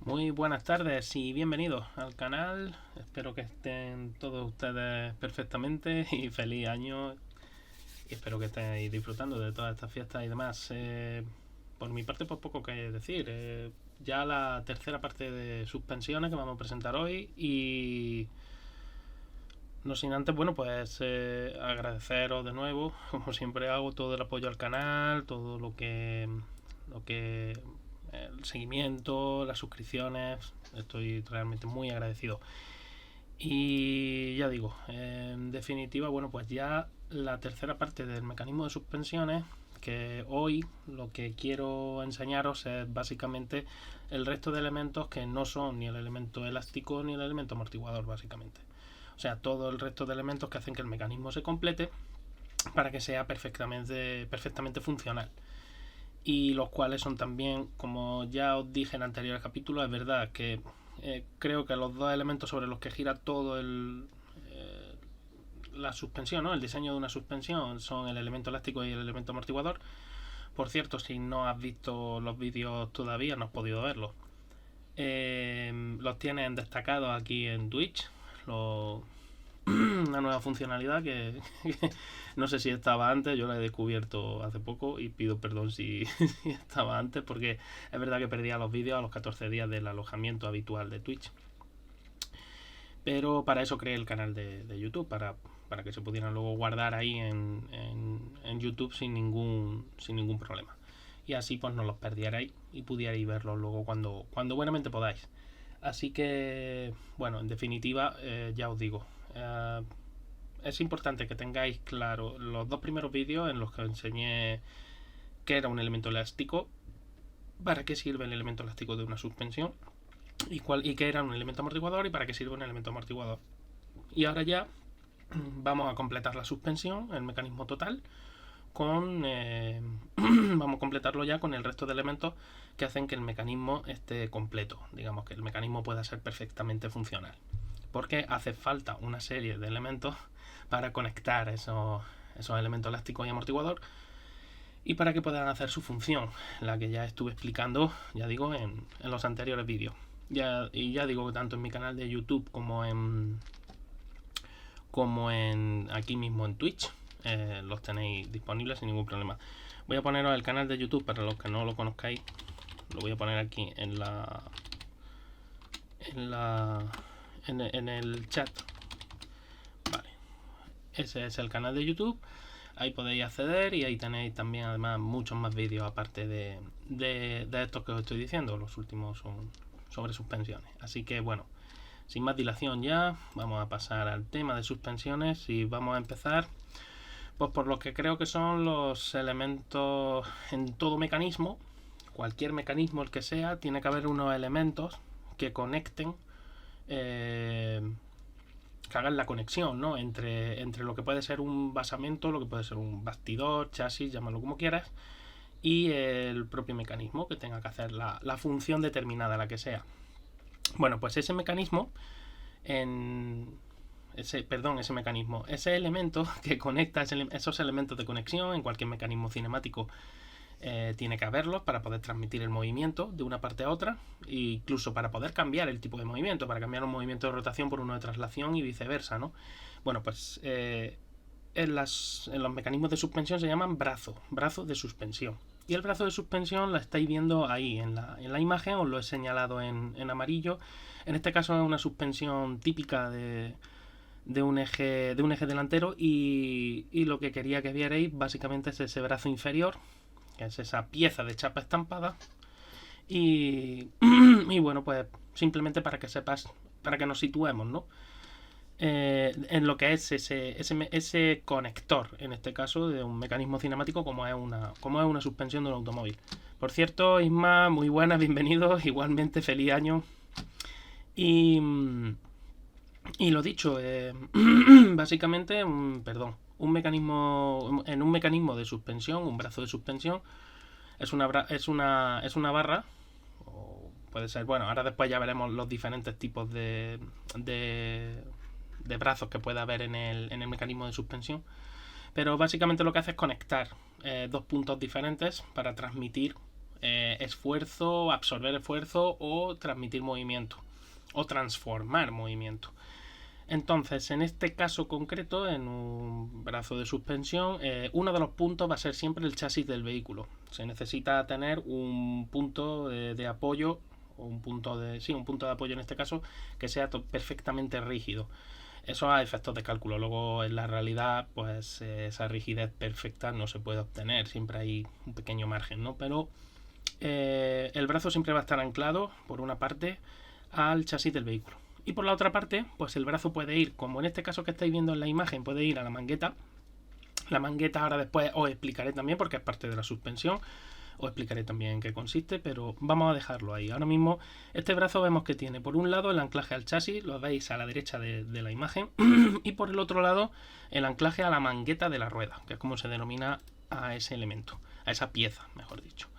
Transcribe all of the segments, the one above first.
Muy buenas tardes y bienvenidos al canal. Espero que estén todos ustedes perfectamente y feliz año. Y espero que estéis disfrutando de todas estas fiestas y demás. Por mi parte, pues poco que decir. Ya la tercera parte de suspensiones que vamos a presentar hoy. Y no sin antes, bueno, pues agradeceros de nuevo, como siempre hago, todo el apoyo al canal, todo lo que el seguimiento, las suscripciones. Estoy realmente muy agradecido. Y ya digo, en definitiva, bueno, pues ya la tercera parte del mecanismo de suspensiones, que hoy lo que quiero enseñaros es básicamente el resto de elementos que no son ni el elemento elástico ni el elemento amortiguador, básicamente. O sea, todo el resto de elementos que hacen que el mecanismo se complete para que sea perfectamente funcional. Y los cuales son también, como ya os dije en anteriores capítulos, es verdad que creo que los dos elementos sobre los que gira todo la suspensión, ¿no? El diseño de una suspensión son el elemento elástico y el elemento amortiguador. Por cierto, si no has visto los vídeos todavía, no has podido verlos. Los tienen destacados aquí en Twitch. Una nueva funcionalidad que no sé si estaba antes, yo la he descubierto hace poco y pido perdón si estaba antes, porque es verdad que perdía los vídeos a los 14 días del alojamiento habitual de Twitch. Pero para eso creé el canal de YouTube, para que se pudieran luego guardar ahí en YouTube sin ningún problema. Y así pues no los perdierais y pudierais verlos luego cuando buenamente podáis. Así que, bueno, en definitiva, ya os digo, es importante que tengáis claro los dos primeros vídeos en los que enseñé qué era un elemento elástico, para qué sirve el elemento elástico de una suspensión y qué era un elemento amortiguador y para qué sirve un elemento amortiguador. Y ahora ya vamos a completar la suspensión, el mecanismo total, vamos a completarlo ya con el resto de elementos que hacen que el mecanismo esté completo, digamos que el mecanismo pueda ser perfectamente funcional, porque hace falta una serie de elementos para conectar esos elementos elásticos y amortiguador y para que puedan hacer su función, la que ya estuve explicando, ya digo, en los anteriores vídeos. Ya digo que tanto en mi canal de YouTube como en aquí mismo en Twitch los tenéis disponibles sin ningún problema. Voy a poneros el canal de YouTube para los que no lo conozcáis. Lo voy a poner aquí en el chat. Vale. Ese es el canal de YouTube. Ahí podéis acceder y ahí tenéis también además muchos más vídeos aparte de estos que os estoy diciendo. Los últimos son sobre suspensiones. Así que bueno, sin más dilación ya, vamos a pasar al tema de suspensiones y vamos a empezar pues por lo que creo que son los elementos en todo mecanismo. Cualquier mecanismo, el que sea, tiene que haber unos elementos que conecten, que hagan la conexión, ¿no? Entre lo que puede ser un basamento, lo que puede ser un bastidor, chasis, llámalo como quieras, y el propio mecanismo que tenga que hacer la función determinada, la que sea. Bueno, pues ese mecanismo, ese mecanismo, ese elemento que conecta esos elementos de conexión en cualquier mecanismo cinemático, tiene que haberlos para poder transmitir el movimiento de una parte a otra, e incluso para poder cambiar el tipo de movimiento, para cambiar un movimiento de rotación por uno de traslación y viceversa, ¿no? Bueno, pues en los mecanismos de suspensión se llaman brazo de suspensión. Y el brazo de suspensión lo estáis viendo ahí en la imagen, os lo he señalado en amarillo. En este caso es una suspensión típica de un eje delantero y lo que quería que vierais básicamente es ese brazo inferior, que es esa pieza de chapa estampada y bueno, pues simplemente para que sepas, para que nos situemos, ¿no? En lo que es ese conector, en este caso, de un mecanismo cinemático como es una suspensión de un automóvil. Por cierto, Isma, muy buenas, bienvenidos, igualmente feliz año. Y lo dicho, básicamente, un mecanismo de suspensión, un brazo de suspensión, es una barra, o puede ser, bueno, ahora después ya veremos los diferentes tipos de brazos que puede haber en el mecanismo de suspensión, pero básicamente lo que hace es conectar dos puntos diferentes para transmitir esfuerzo, absorber esfuerzo o transmitir movimiento o transformar movimiento. Entonces, en este caso concreto, en un brazo de suspensión, uno de los puntos va a ser siempre el chasis del vehículo. Se necesita tener un punto de apoyo, o un punto de apoyo en este caso, que sea perfectamente rígido. Eso a efectos de cálculo. Luego, en la realidad, pues esa rigidez perfecta no se puede obtener. Siempre hay un pequeño margen, ¿no? Pero el brazo siempre va a estar anclado, por una parte, al chasis del vehículo. Y por la otra parte, pues el brazo puede ir, como en este caso que estáis viendo en la imagen, puede ir a la mangueta. La mangueta ahora después os explicaré también porque es parte de la suspensión. Os explicaré también en qué consiste, pero vamos a dejarlo ahí. Ahora mismo este brazo vemos que tiene por un lado el anclaje al chasis, lo veis a la derecha de la imagen, y por el otro lado el anclaje a la mangueta de la rueda, que es como se denomina a ese elemento, a esa pieza, mejor dicho.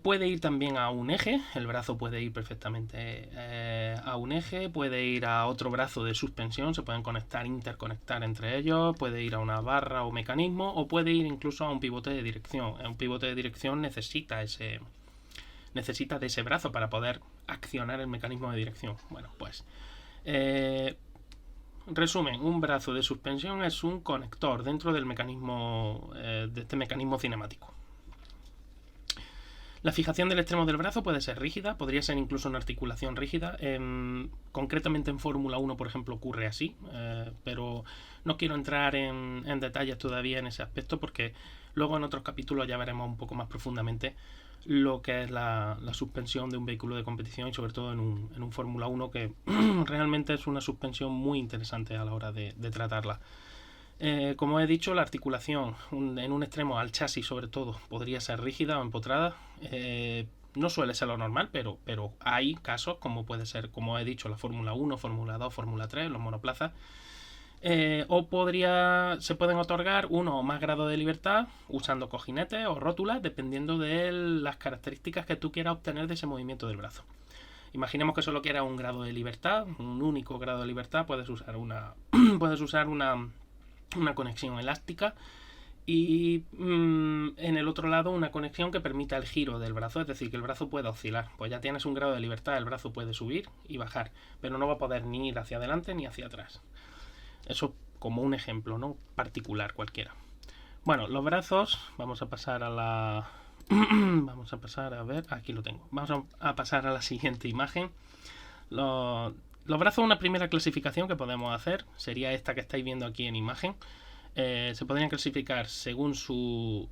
Puede ir también a un eje, el brazo puede ir perfectamente a un eje, puede ir a otro brazo de suspensión, se pueden interconectar entre ellos, puede ir a una barra o mecanismo, o puede ir incluso a un pivote de dirección. Un pivote de dirección necesita de ese brazo para poder accionar el mecanismo de dirección. Bueno, pues resumen, un brazo de suspensión es un conector dentro del mecanismo, de este mecanismo cinemático. La fijación del extremo del brazo puede ser rígida, podría ser incluso una articulación rígida. Concretamente en Fórmula 1, por ejemplo, ocurre así, pero no quiero entrar en detalles todavía en ese aspecto porque luego en otros capítulos ya veremos un poco más profundamente lo que es la suspensión de un vehículo de competición y sobre todo en un Fórmula 1 que realmente es una suspensión muy interesante a la hora de tratarla. Como he dicho, la articulación en un extremo al chasis sobre todo podría ser rígida o empotrada. No suele ser lo normal, pero hay casos como puede ser, como he dicho, la Fórmula 1, Fórmula 2, Fórmula 3, los monoplazas. Se pueden otorgar uno o más grados de libertad usando cojinetes o rótulas dependiendo de las características que tú quieras obtener de ese movimiento del brazo. Imaginemos que solo quieras un grado de libertad, un único grado de libertad, puedes usar una conexión elástica y en el otro lado una conexión que permita el giro del brazo, es decir, que el brazo pueda oscilar. Pues ya tienes un grado de libertad, el brazo puede subir y bajar, pero no va a poder ni ir hacia adelante ni hacia atrás. Eso como un ejemplo, ¿no? Particular cualquiera. Bueno, los brazos, vamos a pasar a la... vamos a pasar a ver, aquí lo tengo. Vamos a pasar a la siguiente imagen. Los brazos, una primera clasificación que podemos hacer sería esta que estáis viendo aquí en imagen. Se podrían clasificar según su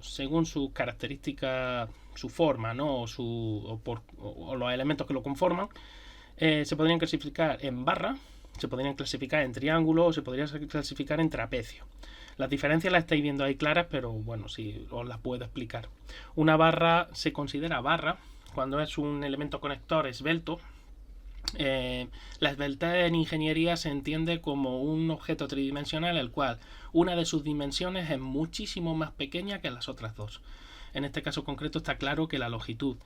característica, su forma, ¿no? o los elementos que lo conforman. Se podrían clasificar en barra, se podrían clasificar en triángulo o se podrían clasificar en trapecio. Las diferencias las estáis viendo ahí claras, pero bueno, sí, os las puedo explicar. Una barra se considera barra cuando es un elemento conector esbelto. La esbeltez en ingeniería se entiende como un objeto tridimensional el cual una de sus dimensiones es muchísimo más pequeña que las otras dos. En este caso concreto está claro que la longitud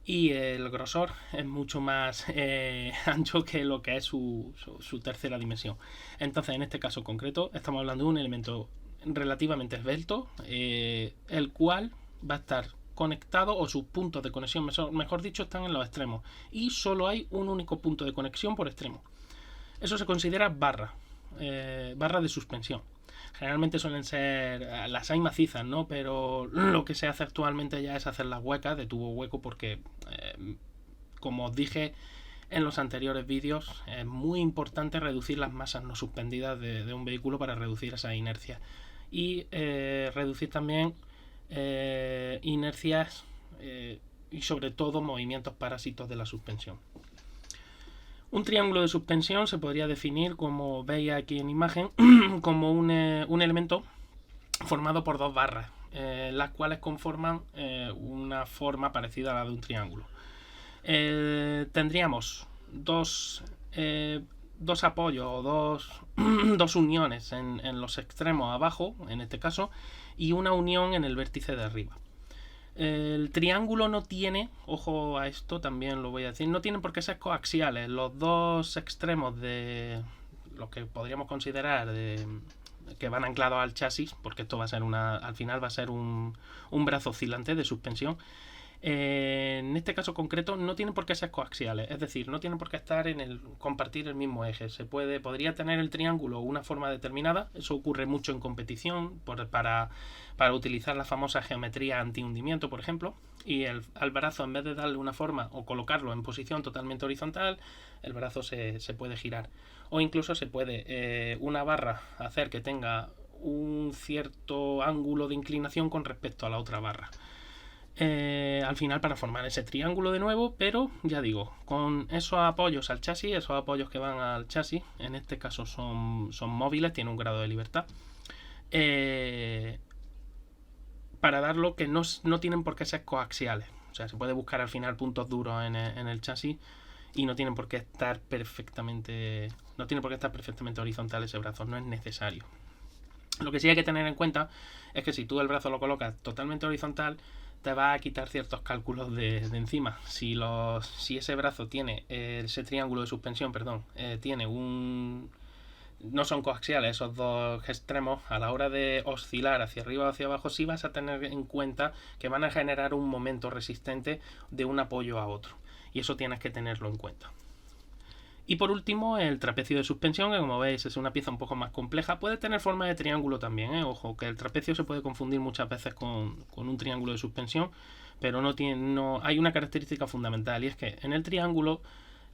y el grosor es mucho más ancho que lo que es su tercera dimensión. Entonces en este caso concreto estamos hablando de un elemento relativamente esbelto, el cual va a estar conectado, o sus puntos de conexión, mejor dicho, están en los extremos y solo hay un único punto de conexión por extremo. Eso se considera barra de suspensión. Generalmente suelen ser, las hay macizas, ¿no? Pero lo que se hace actualmente ya es hacer las huecas de tubo hueco porque, como os dije en los anteriores vídeos, es muy importante reducir las masas no suspendidas de un vehículo para reducir esa inercia y reducir también inercias y sobre todo movimientos parásitos de la suspensión. Un triángulo de suspensión se podría definir, como veis aquí en imagen, como un elemento formado por dos barras, las cuales conforman una forma parecida a la de un triángulo. Tendríamos dos apoyos o dos uniones en los extremos abajo, en este caso, y una unión en el vértice de arriba. El triángulo no tiene, ojo a esto también lo voy a decir, no tienen por qué ser coaxiales. Los dos extremos de lo que podríamos considerar de que van anclados al chasis, porque esto va a ser al final va a ser un brazo oscilante de suspensión. En este caso concreto no tienen por qué ser coaxiales, es decir, no tienen por qué estar compartir el mismo eje. Podría tener el triángulo una forma determinada, eso ocurre mucho en competición para utilizar la famosa geometría anti-hundimiento, por ejemplo, y al brazo, en vez de darle una forma o colocarlo en posición totalmente horizontal, el brazo se puede girar. O incluso se puede una barra hacer que tenga un cierto ángulo de inclinación con respecto a la otra barra. Al final, para formar ese triángulo de nuevo, pero ya digo, con esos apoyos al chasis, esos apoyos que van al chasis, en este caso son móviles, tienen un grado de libertad, para darlo, que no tienen por qué ser coaxiales. O sea, se puede buscar al final puntos duros en el chasis y no tienen por qué estar perfectamente horizontal ese brazo, no es necesario. Lo que sí hay que tener en cuenta es que si tú el brazo lo colocas totalmente horizontal, te va a quitar ciertos cálculos de encima. Si ese brazo tiene, ese triángulo de suspensión, tiene no son coaxiales esos dos extremos, a la hora de oscilar hacia arriba o hacia abajo, sí vas a tener en cuenta que van a generar un momento resistente de un apoyo a otro. Y eso tienes que tenerlo en cuenta. Y por último, el trapecio de suspensión, que como veis es una pieza un poco más compleja. Puede tener forma de triángulo también, ojo, que el trapecio se puede confundir muchas veces con un triángulo de suspensión, pero hay una característica fundamental, y es que en el triángulo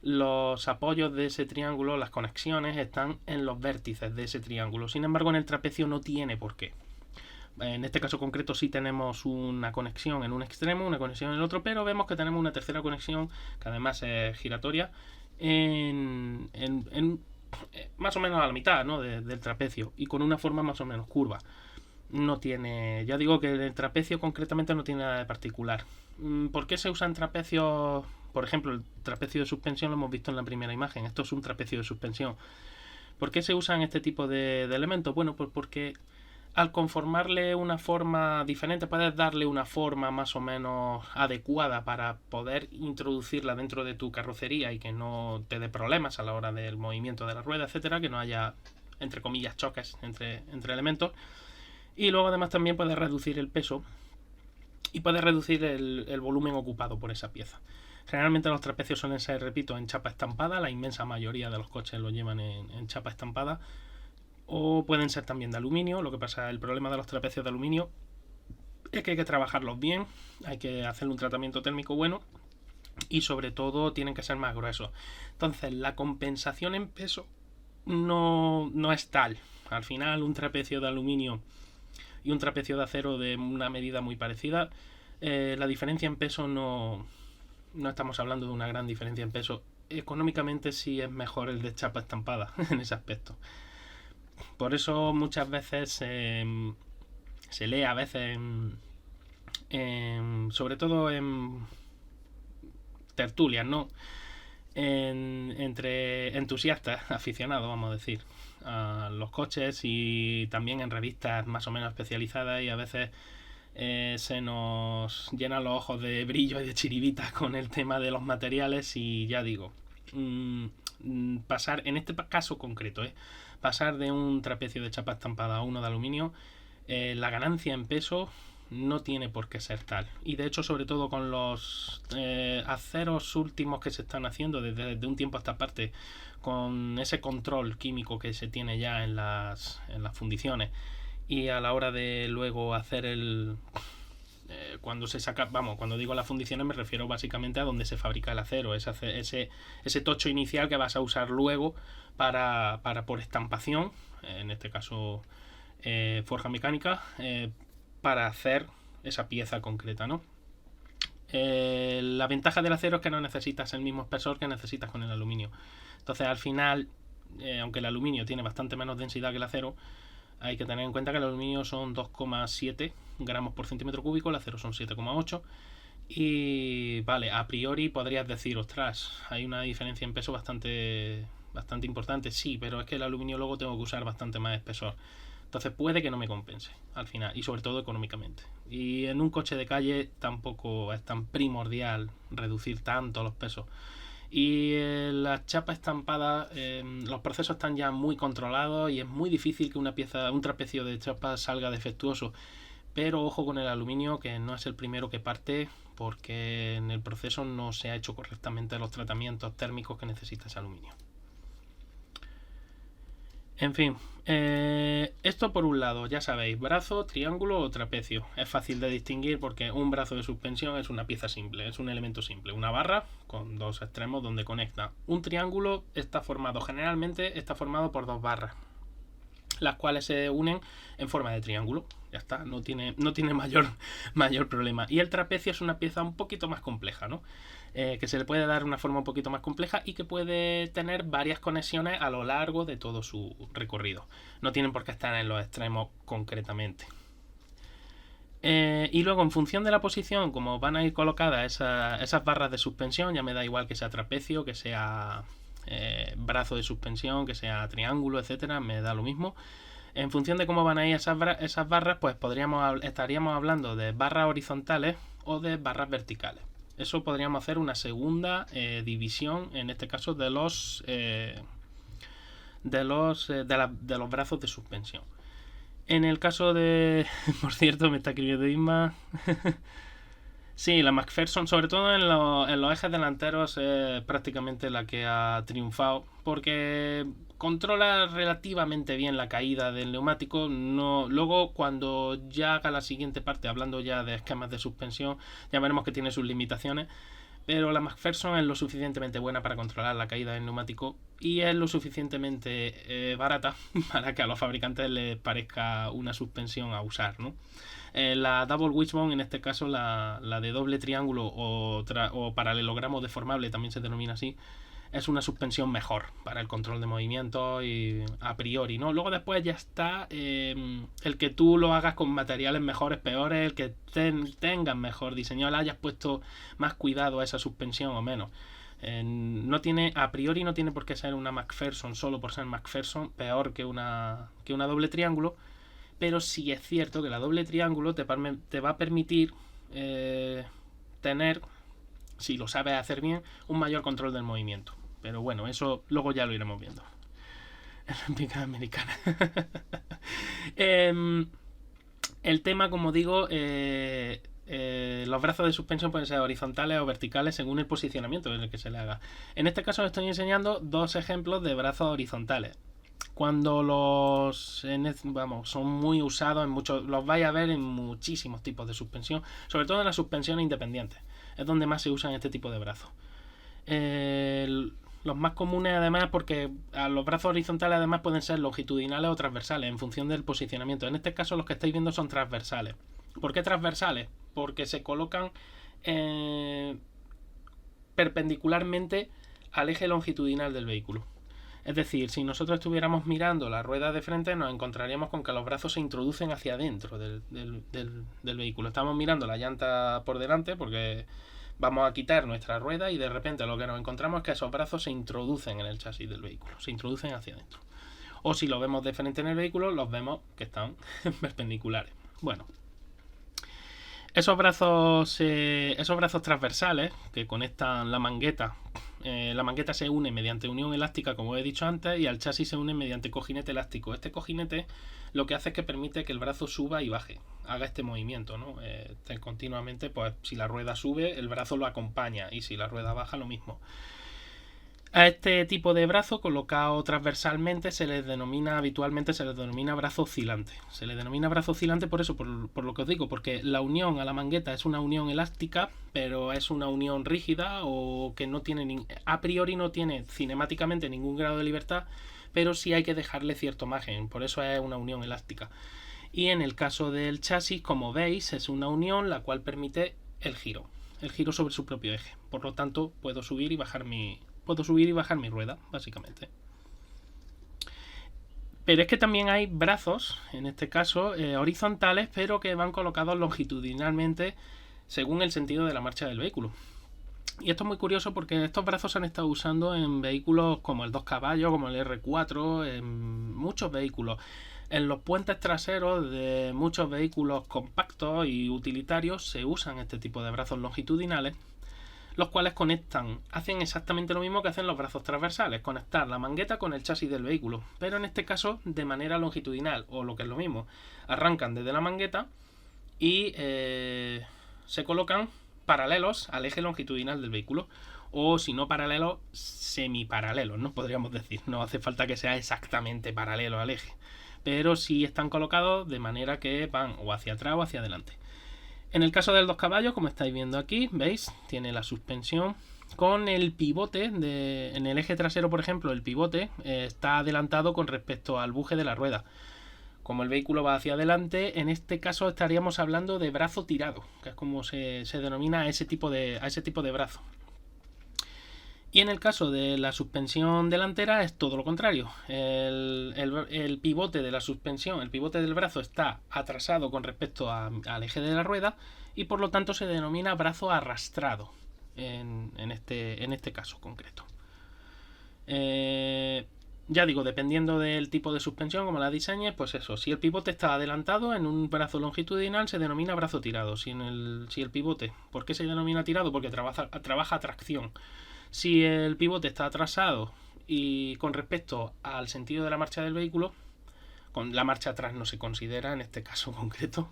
los apoyos de ese triángulo, las conexiones, están en los vértices de ese triángulo. Sin embargo, en el trapecio no tiene por qué. En este caso concreto sí tenemos una conexión en un extremo, una conexión en el otro, pero vemos que tenemos una tercera conexión, que además es giratoria, en más o menos a la mitad, ¿no?, del trapecio, y con una forma más o menos curva. No tiene, ya digo que el trapecio concretamente no tiene nada de particular. ¿Por qué se usan trapecios? Por ejemplo, el trapecio de suspensión lo hemos visto en la primera imagen. Esto es un trapecio de suspensión. ¿Por qué se usan este tipo de elementos? Bueno, pues porque al conformarle una forma diferente, puedes darle una forma más o menos adecuada para poder introducirla dentro de tu carrocería y que no te dé problemas a la hora del movimiento de la rueda, etcétera, que no haya, entre comillas, choques entre elementos. Y luego además también puedes reducir el peso y puedes reducir el volumen ocupado por esa pieza. Generalmente los trapecios suelen ser, repito, en chapa estampada. La inmensa mayoría de los coches lo llevan en chapa estampada, o pueden ser también de aluminio. Lo que pasa, el problema de los trapecios de aluminio es que hay que trabajarlos bien, hay que hacerle un tratamiento térmico bueno y sobre todo tienen que ser más gruesos. Entonces la compensación en peso no es tal. Al final un trapecio de aluminio y un trapecio de acero de una medida muy parecida, la diferencia en peso no estamos hablando de una gran diferencia en peso. Económicamente sí es mejor el de chapa estampada en ese aspecto. Por eso muchas veces se lee a veces sobre todo en tertulias, ¿no?, entre entusiastas, aficionados, vamos a decir, a los coches, y también en revistas más o menos especializadas, y a veces se nos llenan los ojos de brillo y de chiribitas con el tema de los materiales. Y ya digo, pasar, en este caso concreto, pasar de un trapecio de chapa estampada a uno de aluminio, la ganancia en peso no tiene por qué ser tal. Y de hecho, sobre todo con los aceros últimos que se están haciendo desde un tiempo a esta parte, con ese control químico que se tiene ya en las fundiciones, y a la hora de luego hacer cuando se saca, cuando digo las fundiciones me refiero básicamente a donde se fabrica el acero, ese tocho inicial que vas a usar luego para por estampación, en este caso forja mecánica, para hacer esa pieza concreta, ¿no? La ventaja del acero es que no necesitas el mismo espesor que necesitas con el aluminio. Entonces al final, aunque el aluminio tiene bastante menos densidad que el acero, hay que tener en cuenta que el aluminio son 2,7 gramos por centímetro cúbico, el acero son 7,8. Y vale, a priori podrías decir, ostras, hay una diferencia en peso bastante importante. Sí, pero es que el aluminio luego tengo que usar bastante más espesor. Entonces puede que no me compense al final, y sobre todo económicamente. Y en un coche de calle tampoco es tan primordial reducir tanto los pesos. Y las chapas estampadas, los procesos están ya muy controlados y es muy difícil que un trapecio de chapa salga defectuoso. Pero ojo con el aluminio, que no es el primero que parte, porque en el proceso no se ha hecho correctamente los tratamientos térmicos que necesita ese aluminio. En fin, esto por un lado, ya sabéis, brazo, triángulo o trapecio. Es fácil de distinguir porque un brazo de suspensión es una pieza simple, es un elemento simple, una barra con dos extremos donde conecta. Un triángulo generalmente está formado por dos barras, las cuales se unen en forma de triángulo. Ya está, no tiene mayor problema. Y el trapecio es una pieza un poquito más compleja, ¿no? Que se le puede dar una forma un poquito más compleja y que puede tener varias conexiones a lo largo de todo su recorrido. No tienen por qué estar en los extremos concretamente. Y luego, en función de la posición, como van a ir colocadas esas barras de suspensión, ya me da igual que sea trapecio, que sea brazo de suspensión, que sea triángulo, etcétera, me da lo mismo. En función de cómo van a ir esas barras, pues estaríamos hablando de barras horizontales o de barras verticales. Eso podríamos hacer una segunda división, en este caso de los brazos de suspensión. En el caso de... Por cierto, me está escribiendo Isma. Sí, la McPherson, sobre todo en los ejes delanteros, es prácticamente la que ha triunfado, porque controla relativamente bien la caída del neumático. Luego, cuando ya haga la siguiente parte, hablando ya de esquemas de suspensión, ya veremos que tiene sus limitaciones, pero la McPherson es lo suficientemente buena para controlar la caída del neumático y es lo suficientemente barata para que a los fabricantes les parezca una suspensión a usar, ¿no? La Double Wishbone, en este caso la de doble triángulo o paralelogramo deformable, también se denomina así, es una suspensión mejor para el control de movimiento y a priori, ¿no? Luego después ya está el que tú lo hagas con materiales mejores, peores, el que tengas mejor diseño, le hayas puesto más cuidado a esa suspensión o menos. A priori no tiene por qué ser una McPherson solo por ser McPherson peor que una doble triángulo, pero sí es cierto que la doble triángulo te va a permitir tener, si lo sabes hacer bien, un mayor control del movimiento. Pero bueno, eso luego ya lo iremos viendo. Olímpica americana. El tema, como digo, los brazos de suspensión pueden ser horizontales o verticales según el posicionamiento en el que se le haga. En este caso os estoy enseñando dos ejemplos de brazos horizontales. Cuando son muy usados los vais a ver en muchísimos tipos de suspensión, sobre todo en las suspensiones independientes, es donde más se usan este tipo de brazos. Los más comunes, además, porque los brazos horizontales además pueden ser longitudinales o transversales en función del posicionamiento. En este caso los que estáis viendo son transversales. ¿Por qué transversales? Porque se colocan perpendicularmente al eje longitudinal del vehículo. Es decir, si nosotros estuviéramos mirando la rueda de frente, nos encontraríamos con que los brazos se introducen hacia adentro del vehículo. Estamos mirando la llanta por delante porque vamos a quitar nuestra rueda y de repente lo que nos encontramos es que esos brazos se introducen en el chasis del vehículo, se introducen hacia adentro. O si lo vemos de frente en el vehículo, los vemos que están perpendiculares. Bueno, esos brazos transversales que conectan la mangueta se une mediante unión elástica, como he dicho antes, y al chasis se une mediante cojinete elástico. Este cojinete lo que hace es que permite que el brazo suba y baje, haga este movimiento, ¿no? Continuamente, pues si la rueda sube, el brazo lo acompaña, y si la rueda baja, lo mismo. A este tipo de brazo colocado transversalmente habitualmente se les denomina brazo oscilante. Se le denomina brazo oscilante por eso, por lo que os digo, porque la unión a la mangueta es una unión elástica, pero es una unión rígida o que a priori no tiene cinemáticamente ningún grado de libertad, pero sí hay que dejarle cierto margen, por eso es una unión elástica. Y en el caso del chasis, como veis, es una unión la cual permite el giro sobre su propio eje. Por lo tanto, puedo subir y bajar mi rueda, básicamente. Pero es que también hay brazos, en este caso, horizontales, pero que van colocados longitudinalmente según el sentido de la marcha del vehículo. Y esto es muy curioso porque estos brazos se han estado usando en vehículos como el 2 caballos, como el R4, en muchos vehículos. En los puentes traseros de muchos vehículos compactos y utilitarios se usan este tipo de brazos longitudinales. los cuales hacen exactamente lo mismo que hacen los brazos transversales, conectar la mangueta con el chasis del vehículo, pero en este caso de manera longitudinal, o lo que es lo mismo, arrancan desde la mangueta y se colocan paralelos al eje longitudinal del vehículo, o si no paralelos, semiparalelos, ¿no? Podríamos decir, no hace falta que sea exactamente paralelo al eje, pero sí están colocados de manera que van o hacia atrás o hacia adelante. En el caso del 2 caballos, como estáis viendo aquí, ¿veis? Tiene la suspensión con el pivote en el eje trasero, por ejemplo, el pivote está adelantado con respecto al buje de la rueda. Como el vehículo va hacia adelante, en este caso estaríamos hablando de brazo tirado, que es como se denomina a ese tipo de brazo. Y en el caso de la suspensión delantera es todo lo contrario. El pivote de la suspensión, el pivote del brazo está atrasado con respecto al eje de la rueda y por lo tanto se denomina brazo arrastrado en este caso concreto. Ya digo, dependiendo del tipo de suspensión, como la diseñes, pues eso, si el pivote está adelantado en un brazo longitudinal se denomina brazo tirado. Si el pivote, ¿por qué se denomina tirado? Porque trabaja tracción. Si el pivote está atrasado y con respecto al sentido de la marcha del vehículo, con la marcha atrás no se considera en este caso concreto,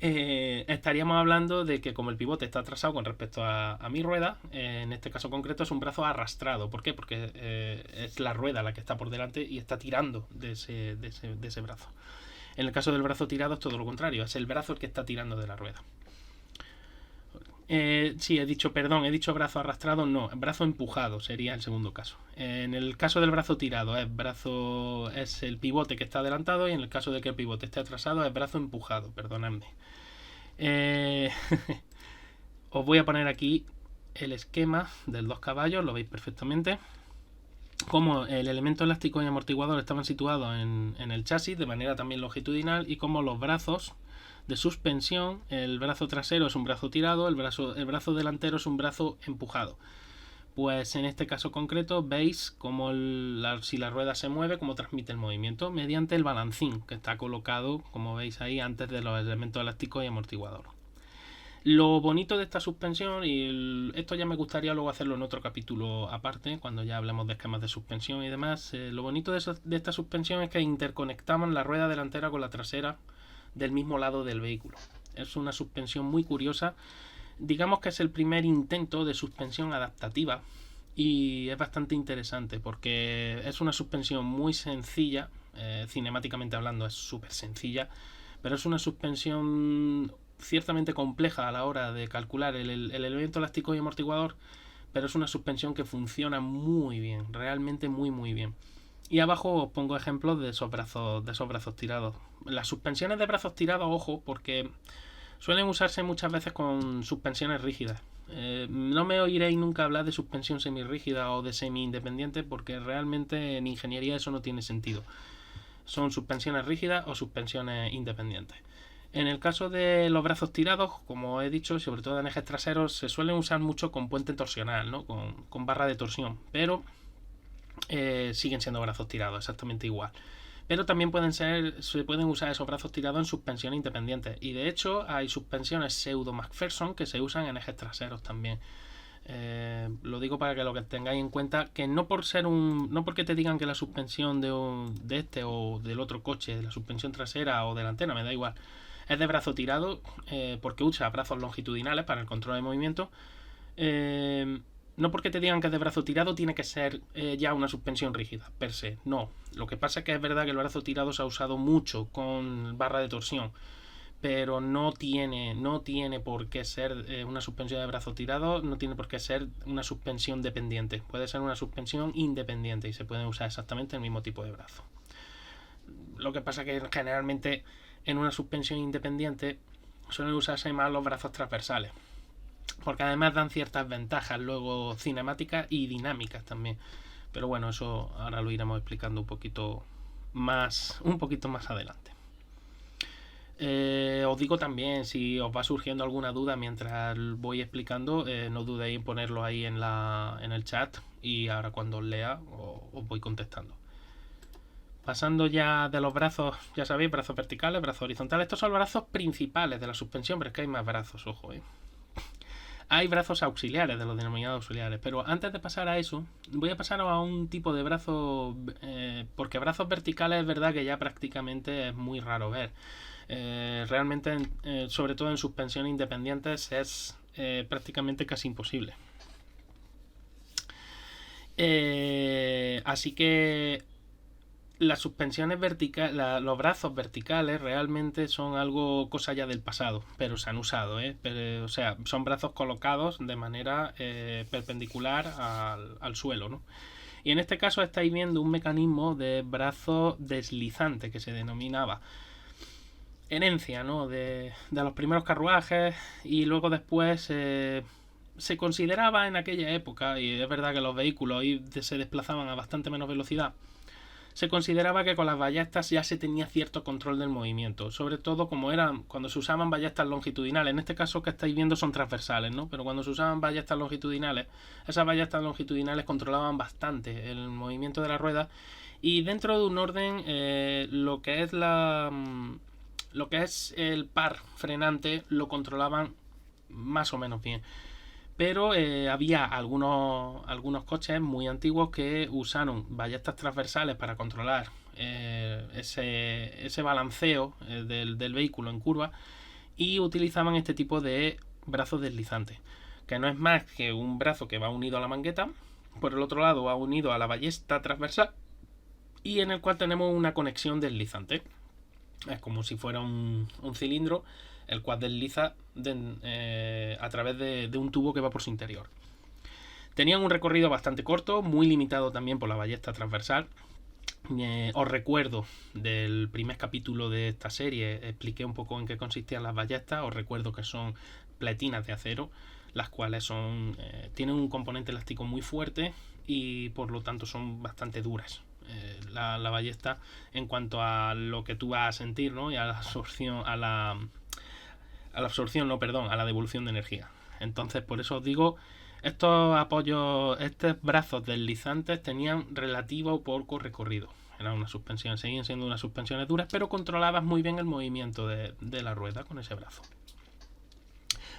estaríamos hablando de que como el pivote está atrasado con respecto a mi rueda, en este caso concreto es un brazo arrastrado. ¿Por qué? Porque es la rueda la que está por delante y está tirando de ese brazo. En el caso del brazo tirado es todo lo contrario, es el brazo el que está tirando de la rueda. Sí, he dicho brazo arrastrado, no, brazo empujado sería el segundo caso. En el caso del brazo tirado es el pivote que está adelantado, y en el caso de que el pivote esté atrasado es brazo empujado, perdonadme. Os voy a poner aquí el esquema del 2 caballos, lo veis perfectamente. Como el elemento elástico y amortiguador estaban situados en el chasis de manera también longitudinal, y como los brazos de suspensión, el brazo trasero es un brazo tirado, el brazo delantero es un brazo empujado. Pues en este caso concreto veis cómo si la rueda se mueve, cómo transmite el movimiento mediante el balancín que está colocado, como veis ahí, antes de los elementos elásticos y amortiguador. Lo bonito de esta suspensión, y esto ya me gustaría luego hacerlo en otro capítulo aparte, cuando ya hablemos de esquemas de suspensión y demás, lo bonito de esta suspensión es que interconectaban la rueda delantera con la trasera del mismo lado del vehículo. Es una suspensión muy curiosa, digamos que es el primer intento de suspensión adaptativa y es bastante interesante porque es una suspensión muy sencilla, cinemáticamente hablando es súper sencilla, pero es una suspensión ciertamente compleja a la hora de calcular el elemento elástico y amortiguador, pero es una suspensión que funciona muy bien, realmente muy muy bien. Y abajo os pongo ejemplos de esos brazos tirados. Las suspensiones de brazos tirados, ojo, porque suelen usarse muchas veces con suspensiones rígidas. No me oiréis nunca hablar de suspensión semirrígida o de semi-independiente, porque realmente en ingeniería eso no tiene sentido. Son suspensiones rígidas o suspensiones independientes. En el caso de los brazos tirados, como he dicho, sobre todo en ejes traseros, se suelen usar mucho con puente torsional, ¿no? con barra de torsión, pero siguen siendo brazos tirados, exactamente igual. Pero también se pueden usar esos brazos tirados en suspensión independiente. Y de hecho hay suspensiones pseudo McPherson que se usan en ejes traseros también. Lo digo para que lo que tengáis en cuenta, que no porque te digan que la suspensión de este o del otro coche, de la suspensión trasera o delantera, me da igual, es de brazo tirado, porque usa brazos longitudinales para el control de movimiento. No porque te digan que es de brazo tirado tiene que ser ya una suspensión rígida, per se. No. Lo que pasa es que es verdad que el brazo tirado se ha usado mucho con barra de torsión, pero no tiene por qué ser una suspensión de brazo tirado, no tiene por qué ser una suspensión dependiente. Puede ser una suspensión independiente y se puede usar exactamente el mismo tipo de brazo. Lo que pasa es que generalmente en una suspensión independiente suelen usarse más los brazos transversales, porque además dan ciertas ventajas luego cinemáticas y dinámicas también. Pero bueno, eso ahora lo iremos explicando un poquito más adelante. Os digo también, si os va surgiendo alguna duda mientras voy explicando, no dudéis en ponerlo ahí en el chat, y ahora cuando os lea os voy contestando. Pasando ya de los brazos, ya sabéis, brazos verticales, brazos horizontales. Estos son los brazos principales de la suspensión, pero es que hay más brazos, ojo, Hay brazos auxiliares, de los denominados auxiliares, pero antes de pasar a eso, voy a pasar a un tipo de brazo, porque brazos verticales es verdad que ya prácticamente es muy raro ver. Realmente, sobre todo en suspensiones independientes, es prácticamente casi imposible. Así que las suspensiones verticales, los brazos verticales realmente son algo cosa ya del pasado, pero se han usado, pero, o sea, son brazos colocados de manera perpendicular al suelo, ¿no? Y en este caso estáis viendo un mecanismo de brazo deslizante que se denominaba herencia, ¿no? De los primeros carruajes, y luego después se consideraba en aquella época, y es verdad que los vehículos se desplazaban a bastante menos velocidad, se consideraba que con las ballestas ya se tenía cierto control del movimiento, sobre todo como eran cuando se usaban ballestas longitudinales. En este caso que estáis viendo son transversales, ¿no? Pero cuando se usaban ballestas longitudinales, esas ballestas longitudinales controlaban bastante el movimiento de la rueda, y dentro de un orden lo que es el par frenante lo controlaban más o menos bien. Pero había algunos coches muy antiguos que usaron ballestas transversales para controlar ese balanceo del vehículo en curva, y utilizaban este tipo de brazos deslizantes, que no es más que un brazo que va unido a la mangueta, por el otro lado va unido a la ballesta transversal, y en el cual tenemos una conexión deslizante. Es como si fuera un cilindro, el cual desliza a través de un tubo que va por su interior. Tenían un recorrido bastante corto, muy limitado también por la ballesta transversal. Os recuerdo del primer capítulo de esta serie, expliqué un poco en qué consistían las ballestas. Os recuerdo que son pletinas de acero, las cuales tienen un componente elástico muy fuerte y por lo tanto son bastante duras. La ballesta en cuanto a lo que tú vas a sentir, ¿no? Y a la absorción, a la devolución de energía. Entonces, por eso os digo, estos brazos deslizantes tenían relativo poco recorrido. Era una suspensión, seguían siendo unas suspensiones duras, pero controlabas muy bien el movimiento de la rueda con ese brazo.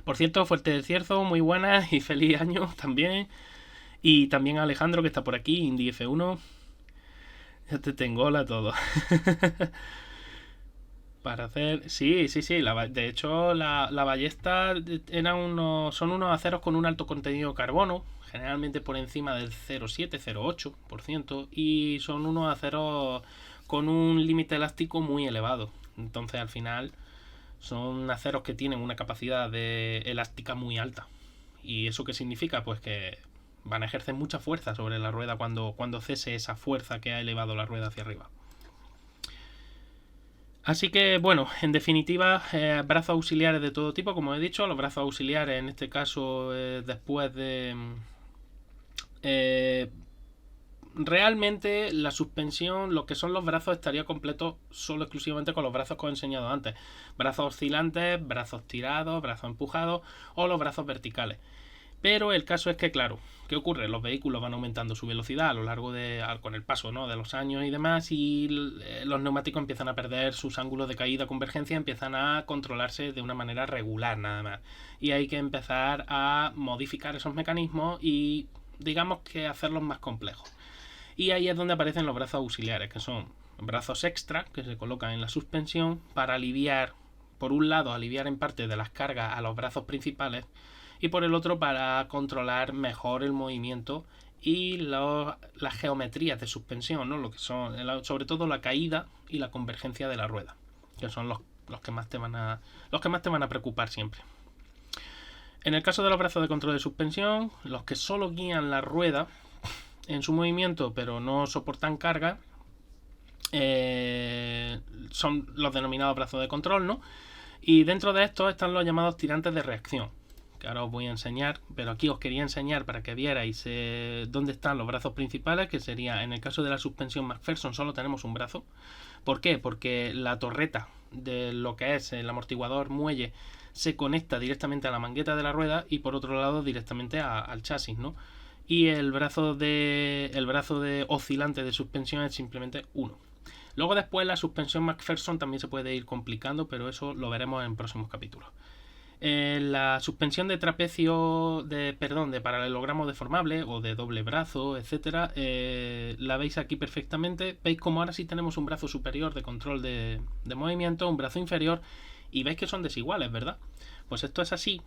Por cierto, Fuerte del Cierzo, muy buenas y feliz año también. Y también a Alejandro, que está por aquí, Indy F1. Ya te tengo, hola a todos. Para hacer... Sí. De hecho, la ballesta son unos aceros con un alto contenido de carbono, generalmente por encima del 0,7-0,8%, y son unos aceros con un límite elástico muy elevado. Entonces, al final, son aceros que tienen una capacidad elástica muy alta. ¿Y eso qué significa? Pues que van a ejercer mucha fuerza sobre la rueda cuando cese esa fuerza que ha elevado la rueda hacia arriba. Así que, bueno, en definitiva, brazos auxiliares de todo tipo, como he dicho. Los brazos auxiliares, en este caso, después de... realmente la suspensión, lo que son los brazos, estaría completo solo exclusivamente con los brazos que os he enseñado antes. Brazos oscilantes, brazos tirados, brazos empujados o los brazos verticales. Pero el caso es que, claro, ¿qué ocurre? Los vehículos van aumentando su velocidad a lo largo con el paso, ¿no?, de los años y demás, y los neumáticos empiezan a perder sus ángulos de caída, convergencia, empiezan a controlarse de una manera regular nada más. Y hay que empezar a modificar esos mecanismos y, digamos, que hacerlos más complejos. Y ahí es donde aparecen los brazos auxiliares, que son brazos extra que se colocan en la suspensión para aliviar, por un lado, aliviar en parte de las cargas a los brazos principales, y por el otro para controlar mejor el movimiento y las geometrías de suspensión, ¿no? Lo que son, sobre todo la caída y la convergencia de la rueda, que son los que más te van a preocupar siempre. En el caso de los brazos de control de suspensión, los que solo guían la rueda en su movimiento pero no soportan carga, son los denominados brazos de control, ¿no? Y dentro de estos están los llamados tirantes de reacción, que ahora os voy a enseñar, pero aquí os quería enseñar para que vierais dónde están los brazos principales, que sería, en el caso de la suspensión McPherson solo tenemos un brazo. ¿Por qué? Porque la torreta de lo que es el amortiguador muelle se conecta directamente a la mangueta de la rueda y por otro lado directamente al chasis, ¿no? Y el brazo de oscilante de suspensión es simplemente uno. Luego después la suspensión McPherson también se puede ir complicando, pero eso lo veremos en próximos capítulos. La suspensión de trapecio de paralelogramo deformable o de doble brazo, etcétera, la veis aquí perfectamente. Veis como ahora sí tenemos un brazo superior de control de movimiento, un brazo inferior, y veis que son desiguales, ¿verdad? Pues esto es así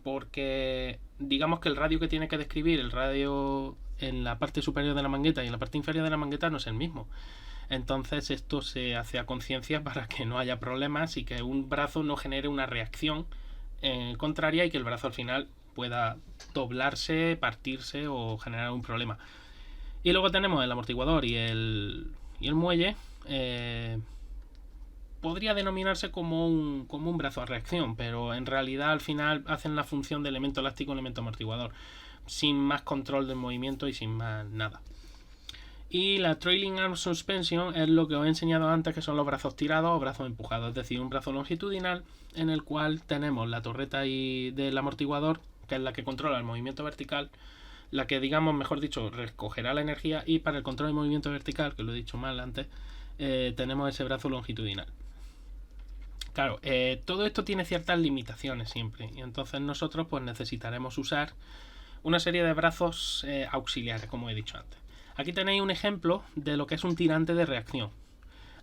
porque digamos que el radio que tiene que describir el radio en la parte superior de la mangueta y en la parte inferior de la mangueta no es el mismo. Entonces esto se hace a conciencia para que no haya problemas y que un brazo no genere una reacción contraria y que el brazo al final pueda doblarse, partirse o generar un problema. Y luego tenemos el amortiguador y el muelle. Podría denominarse como un brazo a reacción, pero en realidad al final hacen la función de elemento elástico y elemento amortiguador, sin más control del movimiento y sin más nada. Y la Trailing Arm Suspension es lo que os he enseñado antes, que son los brazos tirados o brazos empujados, es decir, un brazo longitudinal en el cual tenemos la torreta del amortiguador, que es la que controla el movimiento vertical, la que, digamos, mejor dicho, recogerá la energía, y para el control del movimiento vertical, que lo he dicho mal antes, tenemos ese brazo longitudinal. Claro, todo esto tiene ciertas limitaciones siempre, y entonces nosotros pues necesitaremos usar una serie de brazos auxiliares, como he dicho antes. Aquí tenéis un ejemplo de lo que es un tirante de reacción.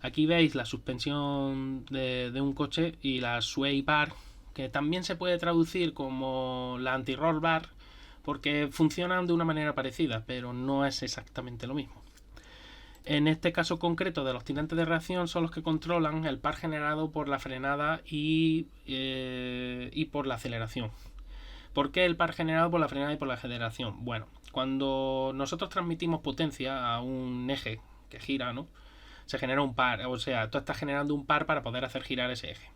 Aquí veis la suspensión de un coche y la sway bar, que también se puede traducir como la anti-roll bar, porque funcionan de una manera parecida, pero no es exactamente lo mismo. En este caso concreto de los tirantes de reacción son los que controlan el par generado por la frenada y por la aceleración. ¿Por qué el par generado por la frenada y por la aceleración? Bueno, cuando nosotros transmitimos potencia a un eje que gira, ¿no?, se genera un par, o sea, tú estás generando un par para poder hacer girar ese eje.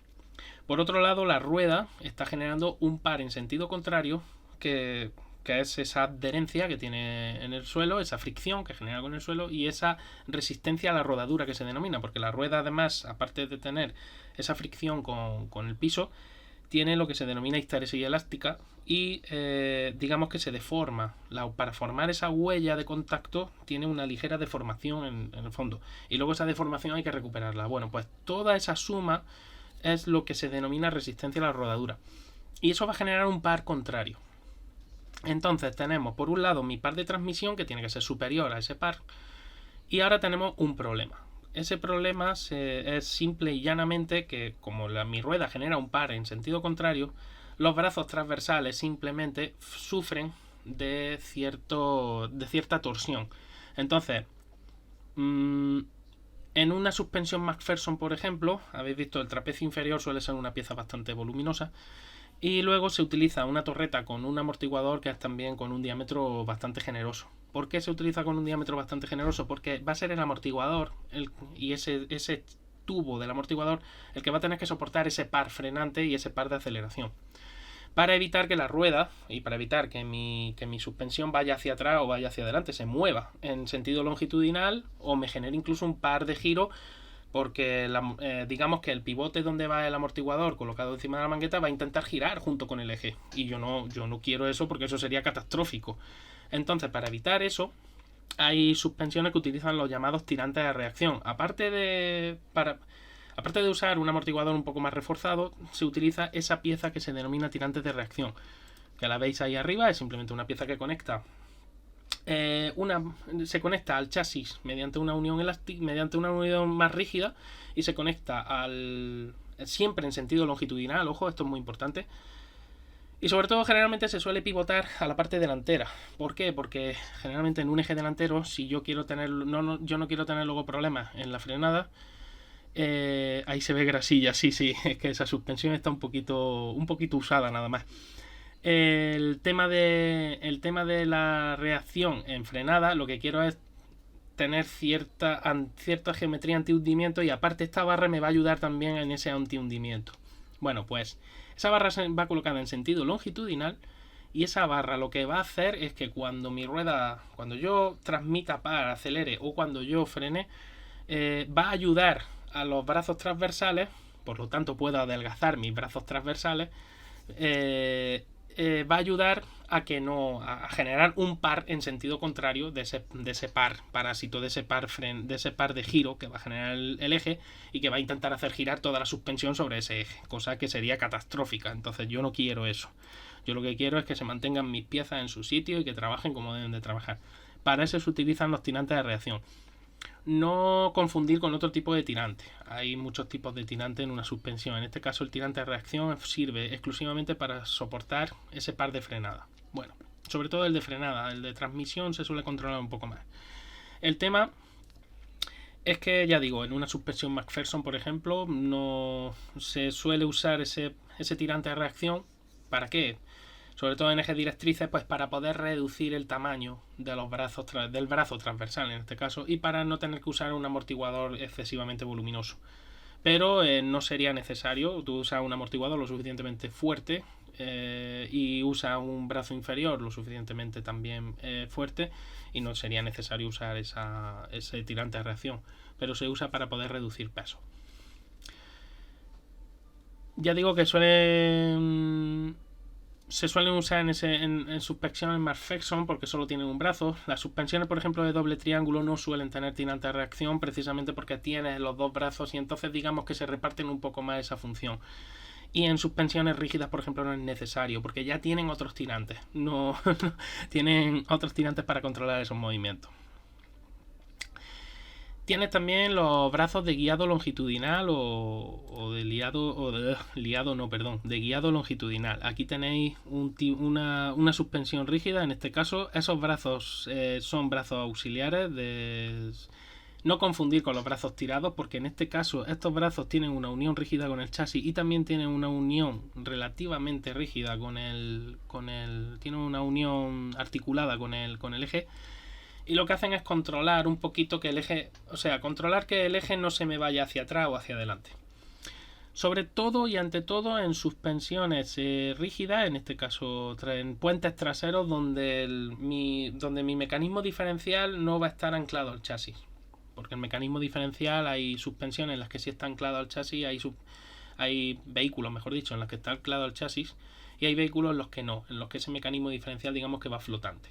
Por otro lado, la rueda está generando un par en sentido contrario, que es esa adherencia que tiene en el suelo, esa fricción que genera con el suelo y esa resistencia a la rodadura que se denomina, porque la rueda, además, aparte de tener esa fricción con el piso, tiene lo que se denomina histeresis elástica y digamos que se deforma. Para formar esa huella de contacto tiene una ligera deformación en el fondo, y luego esa deformación hay que recuperarla. Bueno, pues toda esa suma es lo que se denomina resistencia a la rodadura, y eso va a generar un par contrario. Entonces tenemos por un lado mi par de transmisión, que tiene que ser superior a ese par, y ahora tenemos un problema. Ese problema es simple y llanamente que, como mi rueda genera un par en sentido contrario, los brazos transversales simplemente sufren de cierta torsión. Entonces, en una suspensión McPherson, por ejemplo, habéis visto el trapecio inferior suele ser una pieza bastante voluminosa, y luego se utiliza una torreta con un amortiguador que es también con un diámetro bastante generoso. ¿Por qué se utiliza con un diámetro bastante generoso? Porque va a ser el amortiguador y ese tubo del amortiguador el que va a tener que soportar ese par frenante y ese par de aceleración, para evitar que la rueda y para evitar que mi suspensión vaya hacia atrás o vaya hacia adelante, se mueva en sentido longitudinal o me genere incluso un par de giro, porque digamos que el pivote donde va el amortiguador colocado encima de la mangueta va a intentar girar junto con el eje, y yo no quiero eso, porque eso sería catastrófico. Entonces, para evitar eso, hay suspensiones que utilizan los llamados tirantes de reacción. Aparte de usar un amortiguador un poco más reforzado, se utiliza esa pieza que se denomina tirantes de reacción, que la veis ahí arriba. Es simplemente una pieza que conecta se conecta al chasis mediante una unión más rígida, y se conecta siempre en sentido longitudinal. Ojo, esto es muy importante. Y sobre todo, generalmente se suele pivotar a la parte delantera. ¿Por qué? Porque generalmente en un eje delantero, si yo quiero tener yo no quiero tener luego problemas en la frenada. Ahí se ve grasilla, sí, es que esa suspensión está un poquito usada nada más. El tema de la reacción en frenada, lo que quiero es tener cierta geometría anti-hundimiento, y aparte esta barra me va a ayudar también en ese anti-hundimiento. Bueno, pues esa barra se va colocada en sentido longitudinal, y esa barra lo que va a hacer es que cuando yo transmita par, acelere, o cuando yo frene, va a ayudar a los brazos transversales, por lo tanto puedo adelgazar mis brazos transversales, va a ayudar a generar un par en sentido contrario de ese par parásito, de ese par de giro que va a generar el eje y que va a intentar hacer girar toda la suspensión sobre ese eje, cosa que sería catastrófica. Entonces yo no quiero eso. Yo lo que quiero es que se mantengan mis piezas en su sitio y que trabajen como deben de trabajar. Para eso se utilizan los tirantes de reacción. No confundir con otro tipo de tirante. Hay muchos tipos de tirante en una suspensión. En este caso el tirante de reacción sirve exclusivamente para soportar ese par de frenada. Bueno, sobre todo el de frenada. El de transmisión se suele controlar un poco más. El tema es que, ya digo, en una suspensión McPherson, por ejemplo, no se suele usar ese tirante de reacción. ¿Para qué? Sobre todo en ejes directrices, pues para poder reducir el tamaño de los brazos del brazo transversal en este caso, y para no tener que usar un amortiguador excesivamente voluminoso. Pero no sería necesario. Tú usas un amortiguador lo suficientemente fuerte y usa un brazo inferior lo suficientemente también fuerte, y no sería necesario usar ese tirante de reacción, pero se usa para poder reducir peso. Ya digo que se suelen usar en suspensiones McPherson porque solo tienen un brazo. Las suspensiones, por ejemplo, de doble triángulo no suelen tener tirante de reacción precisamente porque tienes los dos brazos y entonces digamos que se reparten un poco más esa función. Y en suspensiones rígidas, por ejemplo, no es necesario porque ya tienen otros tirantes. No tienen otros tirantes para controlar esos movimientos. Tienes también los brazos de guiado longitudinal de guiado longitudinal. Aquí tenéis una suspensión rígida. En este caso, esos brazos son brazos auxiliares. No confundir con los brazos tirados, porque en este caso estos brazos tienen una unión rígida con el chasis y también tienen una unión relativamente rígida tienen una unión articulada con el eje. Y lo que hacen es controlar un poquito que el eje, controlar que el eje no se me vaya hacia atrás o hacia adelante. Sobre todo y ante todo en suspensiones rígidas, en este caso en puentes traseros donde mi mecanismo diferencial no va a estar anclado al chasis. Porque el mecanismo diferencial, hay suspensiones en las que sí está anclado al chasis, hay vehículos, mejor dicho, en los que está anclado al chasis, y hay vehículos en los que no, en los que ese mecanismo diferencial digamos que va flotante.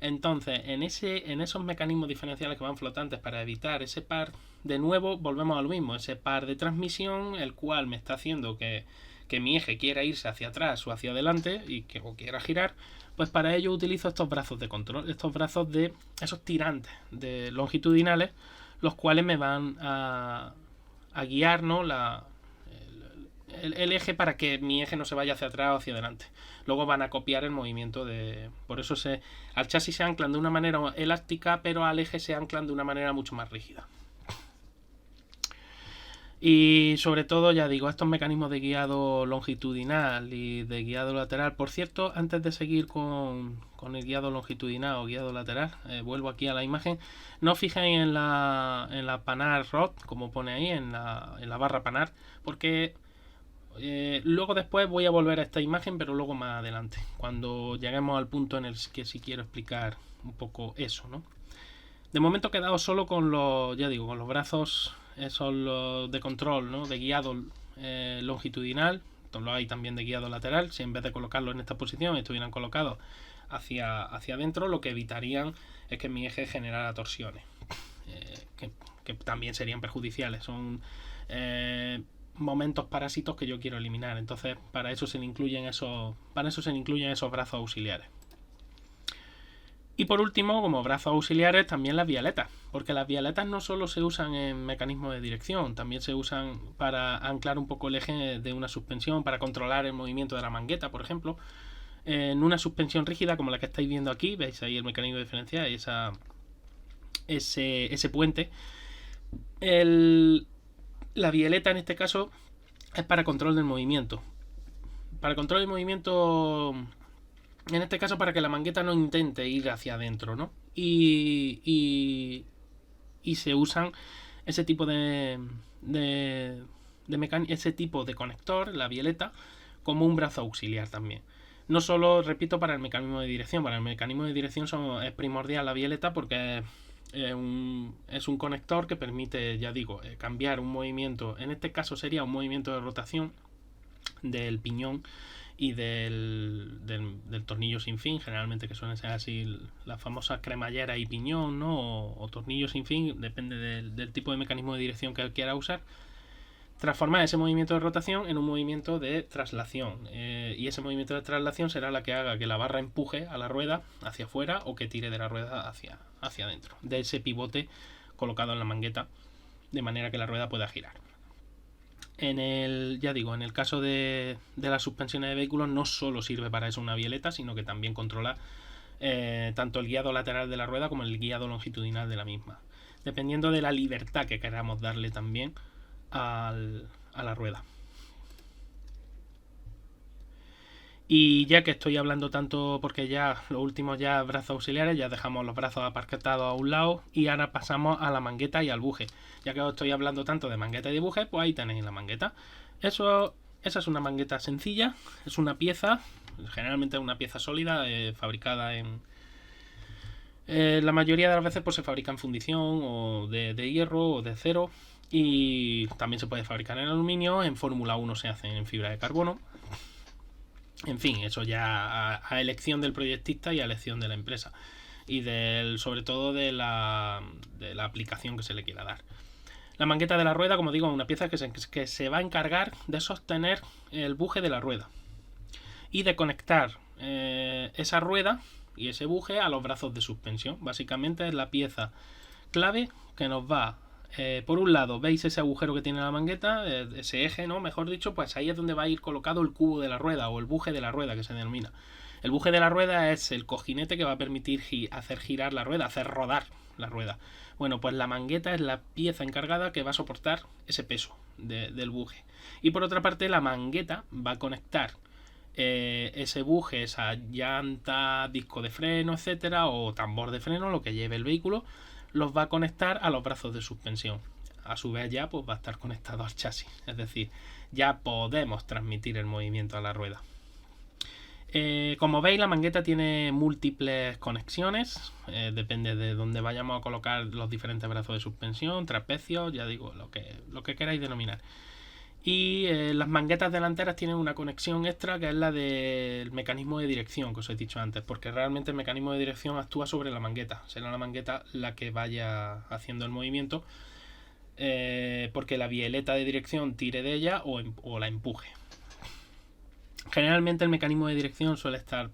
Entonces, en esos mecanismos diferenciales que van flotantes, para evitar ese par, de nuevo volvemos a lo mismo, ese par de transmisión, el cual me está haciendo que mi eje quiera irse hacia atrás o hacia adelante o quiera girar, pues para ello utilizo estos brazos de control, estos brazos de esos tirantes longitudinales, los cuales me van a guiar, ¿no?, el eje para que mi eje no se vaya hacia atrás o hacia adelante. Luego van a copiar el movimiento por eso al chasis se anclan de una manera elástica, pero al eje se anclan de una manera mucho más rígida. Y sobre todo, ya digo, estos mecanismos de guiado longitudinal y de guiado lateral. Por cierto, antes de seguir con el guiado longitudinal o guiado lateral, vuelvo aquí a la imagen. No os fijéis en la Panhard Rod, como pone ahí, en la barra Panhard, porque luego después voy a volver a esta imagen, pero luego más adelante, cuando lleguemos al punto en el que sí quiero explicar un poco eso, ¿no? De momento he quedado solo con los brazos, los de control, ¿no?, de guiado longitudinal. Lo hay también de guiado lateral. Si en vez de colocarlo en esta posición estuvieran colocados hacia adentro, lo que evitarían es que mi eje generara torsiones, que también serían perjudiciales. Son momentos parásitos que yo quiero eliminar. Entonces, para eso se le incluyen esos brazos auxiliares. Y por último, como brazos auxiliares, también las vialetas, porque las vialetas no solo se usan en mecanismos de dirección, también se usan para anclar un poco el eje de una suspensión, para controlar el movimiento de la mangueta, por ejemplo. En una suspensión rígida como la que estáis viendo aquí, veis ahí el mecanismo diferencial y ese puente. La vialeta en este caso es para control del movimiento. Para control del movimiento, en este caso para que la mangueta no intente ir hacia adentro, ¿no? Y se usan ese tipo ese tipo de conector, la vialeta, como un brazo auxiliar también. No solo, repito, para el mecanismo de dirección. Para el mecanismo de dirección es primordial la vialeta porque es un conector que permite, ya digo, cambiar un movimiento. En este caso sería un movimiento de rotación del piñón y del tornillo sin fin, generalmente, que suelen ser así las famosas cremallera y piñón, ¿no? O tornillo sin fin, depende del tipo de mecanismo de dirección que él quiera usar. Transformar ese movimiento de rotación en un movimiento de traslación, y ese movimiento de traslación será la que haga que la barra empuje a la rueda hacia afuera o que tire de la rueda hacia adentro, de ese pivote colocado en la mangueta, de manera que la rueda pueda girar. En el caso de las suspensiones de vehículos, no solo sirve para eso una bieleta, sino que también controla tanto el guiado lateral de la rueda como el guiado longitudinal de la misma, dependiendo de la libertad que queramos darle también a la rueda. Y ya que estoy hablando tanto, porque ya los últimos brazos auxiliares, ya dejamos los brazos apartados a un lado y ahora pasamos a la mangueta y al buje. Ya que os estoy hablando tanto de mangueta y de buje, pues ahí tenéis la mangueta. Esa es una mangueta sencilla, es una pieza, generalmente una pieza sólida, fabricada en... la mayoría de las veces pues se fabrica en fundición o de hierro o de acero, y también se puede fabricar en aluminio. En Fórmula 1 se hacen en fibra de carbono. En fin, eso ya a elección del proyectista y a elección de la empresa, y sobre todo de la aplicación que se le quiera dar. La mangueta de la rueda, como digo, es una pieza que se va a encargar de sostener el buje de la rueda y de conectar esa rueda y ese buje a los brazos de suspensión. Básicamente es la pieza clave que nos va... por un lado, veis ese agujero que tiene la mangueta, ese eje, ¿no? Mejor dicho, pues ahí es donde va a ir colocado el cubo de la rueda, o el buje de la rueda, que se denomina. El buje de la rueda es el cojinete que va a permitir hacer girar la rueda, hacer rodar la rueda. Bueno, pues la mangueta es la pieza encargada que va a soportar ese peso del buje. Y por otra parte, la mangueta va a conectar ese buje, esa llanta, disco de freno, etcétera, o tambor de freno, lo que lleve el vehículo, los va a conectar a los brazos de suspensión. A su vez ya pues va a estar conectado al chasis, es decir, ya podemos transmitir el movimiento a la rueda. Como veis, la mangueta tiene múltiples conexiones, depende de dónde vayamos a colocar los diferentes brazos de suspensión, trapecios, ya digo, lo que queráis denominar. Y las manguetas delanteras tienen una conexión extra, que es la del mecanismo de dirección que os he dicho antes, porque realmente el mecanismo de dirección actúa sobre la mangueta. Será la mangueta la que vaya haciendo el movimiento, porque la bieleta de dirección tire de ella o la empuje. Generalmente el mecanismo de dirección suele estar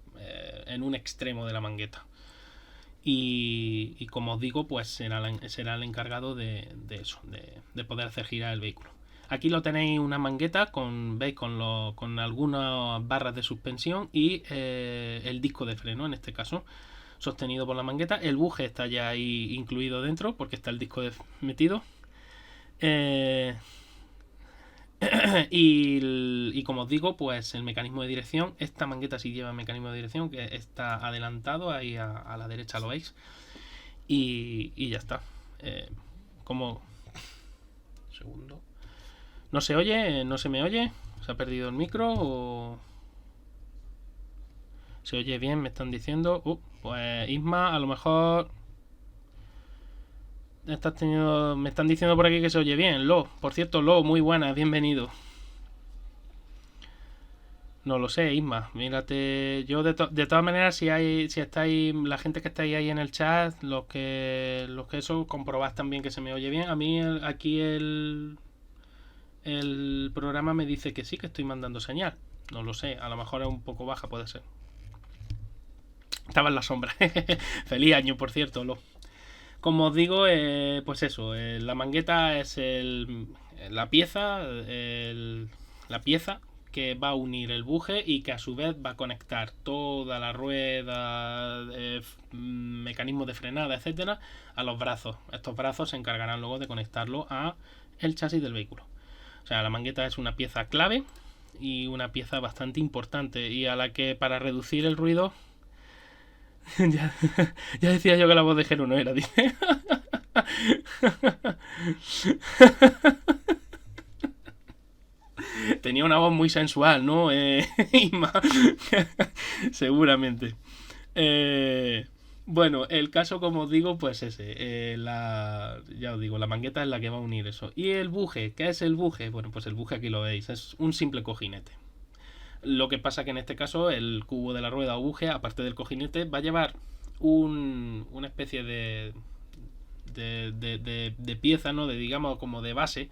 en un extremo de la mangueta. Y como os digo, pues será el encargado de eso, de poder hacer girar el vehículo. Aquí lo tenéis, una mangueta veis con algunas barras de suspensión y el disco de freno, en este caso, sostenido por la mangueta. El buje está ya ahí incluido dentro porque está el disco metido. Y como os digo, pues el mecanismo de dirección, esta mangueta sí lleva mecanismo de dirección, que está adelantado ahí a la derecha, lo veis. Y ya está. Segundo. ¿No se oye? ¿No se me oye? ¿Se ha perdido el micro? ¿O se oye bien? Me están diciendo. Pues Isma, a lo mejor me están diciendo por aquí que se oye bien. Por cierto, muy buenas, bienvenido. No lo sé, Isma. Mírate, yo de todas maneras, si estáis, la gente que estáis ahí en el chat, los que eso, comprobad también que se me oye bien. A mí aquí el programa me dice que sí, que estoy mandando señal. No lo sé, a lo mejor es un poco baja, puede ser. Estaba en la sombra. Feliz año, por cierto, Como os digo, pues eso, la mangueta es la pieza que va a unir el buje y que a su vez va a conectar toda la rueda, mecanismos de frenada, etcétera, a los brazos. Estos brazos se encargarán luego de conectarlo a el chasis del vehículo. O sea, la mangueta es una pieza clave y una pieza bastante importante, y a la que, para reducir el ruido, ya decía yo que la voz de Jero no era, dice. Tenía una voz muy sensual, ¿no? Isma. Seguramente. Bueno, el caso, como os digo, pues ese. Ya os digo, la mangueta es la que va a unir eso. ¿Y el buje? ¿Qué es el buje? Bueno, pues el buje aquí lo veis. Es un simple cojinete. Lo que pasa que en este caso el cubo de la rueda o buje, aparte del cojinete, va a llevar una especie de pieza, ¿no? De, digamos, como de base,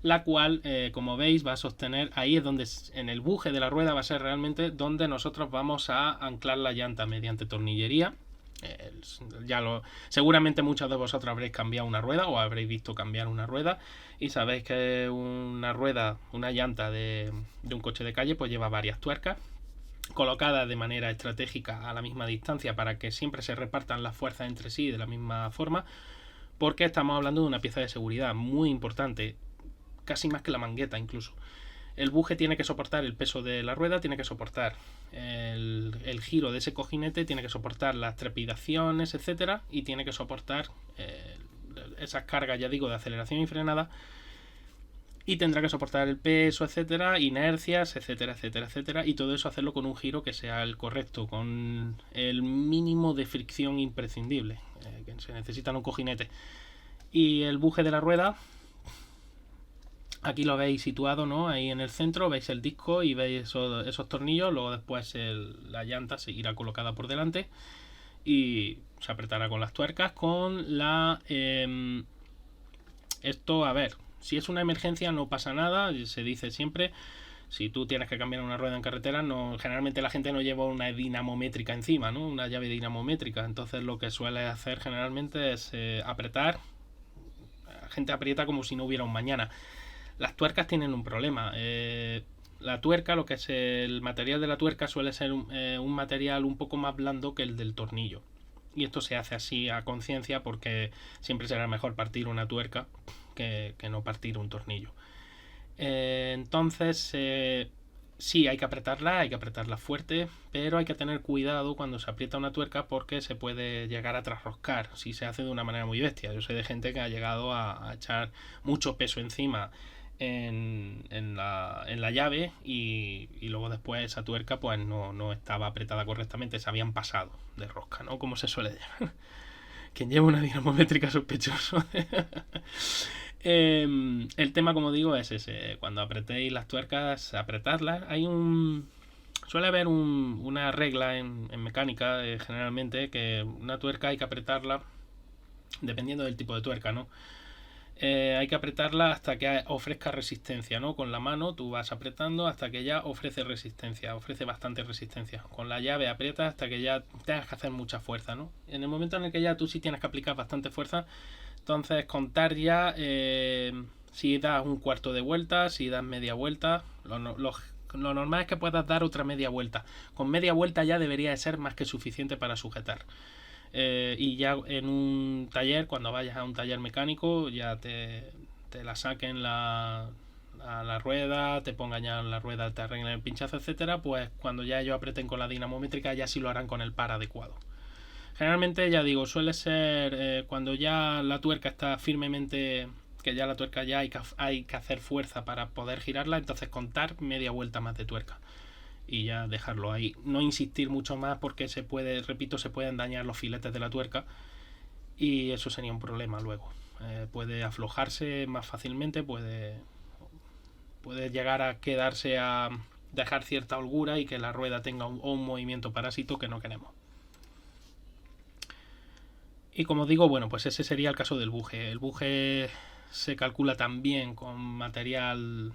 la cual, como veis, va a sostener, ahí es donde, en el buje de la rueda va a ser realmente donde nosotros vamos a anclar la llanta mediante tornillería. Seguramente muchos de vosotros habréis cambiado una rueda o habréis visto cambiar una rueda y sabéis que una llanta de un coche de calle pues lleva varias tuercas colocadas de manera estratégica a la misma distancia para que siempre se repartan las fuerzas entre sí de la misma forma, porque estamos hablando de una pieza de seguridad muy importante, casi más que la mangueta incluso. El buje tiene que soportar el peso de la rueda, tiene que soportar el giro de ese cojinete, tiene que soportar las trepidaciones, etcétera, y tiene que soportar esas cargas, ya digo, de aceleración y frenada, y tendrá que soportar el peso, etcétera, inercias, etcétera, etcétera, etcétera, y todo eso hacerlo con un giro que sea el correcto, con el mínimo de fricción imprescindible, que se necesita en un cojinete. Y el buje de la rueda, aquí lo veis situado, ¿no? Ahí en el centro veis el disco y veis esos tornillos. Luego después la llanta seguirá colocada por delante y se apretará con las tuercas. Esto, a ver, si es una emergencia no pasa nada. Se dice siempre, si tú tienes que cambiar una rueda en carretera, generalmente la gente no lleva una dinamométrica encima, ¿no? Una llave dinamométrica. Entonces lo que suele hacer generalmente es apretar. La gente aprieta como si no hubiera un mañana. Las tuercas tienen un problema. La tuerca, lo que es el material de la tuerca, suele ser un material un poco más blando que el del tornillo. Y esto se hace así a conciencia porque siempre será mejor partir una tuerca que no partir un tornillo. Entonces, sí, hay que apretarla fuerte, pero hay que tener cuidado cuando se aprieta una tuerca porque se puede llegar a trasroscar si se hace de una manera muy bestia. Yo sé de gente que ha llegado a echar mucho peso encima en la llave y luego después esa tuerca pues no estaba apretada correctamente, se habían pasado de rosca, ¿no? Como se suele decir. Quien lleva una dinamométrica sospechoso. El tema, como digo, es ese. Cuando apretéis las tuercas, apretadlas. Suele haber una regla en mecánica, generalmente, que una tuerca hay que apretarla dependiendo del tipo de tuerca, ¿no? Hay que apretarla hasta que ofrezca resistencia, ¿no? Con la mano tú vas apretando hasta que ya ofrece resistencia, ofrece bastante resistencia. Con la llave aprietas hasta que ya tengas que hacer mucha fuerza, ¿no? En el momento en el que ya tú sí tienes que aplicar bastante fuerza, entonces contar ya si das un cuarto de vuelta, si das media vuelta. Lo normal es que puedas dar otra media vuelta. Con media vuelta ya debería de ser más que suficiente para sujetar. Y ya en un taller, cuando vayas a un taller mecánico, ya te la saquen a la rueda, te pongan ya la rueda, te arreglen el pinchazo, etcétera. Pues cuando ya ellos aprieten con la dinamométrica, ya sí lo harán con el par adecuado. Generalmente, ya digo, suele ser cuando ya la tuerca está firmemente, que ya la tuerca ya hay que hacer fuerza para poder girarla, entonces contar media vuelta más de tuerca y ya dejarlo ahí. No insistir mucho más porque se pueden dañar los filetes de la tuerca y eso sería un problema luego. Puede aflojarse más fácilmente, puede llegar a quedarse a dejar cierta holgura y que la rueda tenga un movimiento parásito que no queremos. Y como digo, bueno, pues ese sería el caso del buje. El buje se calcula también con material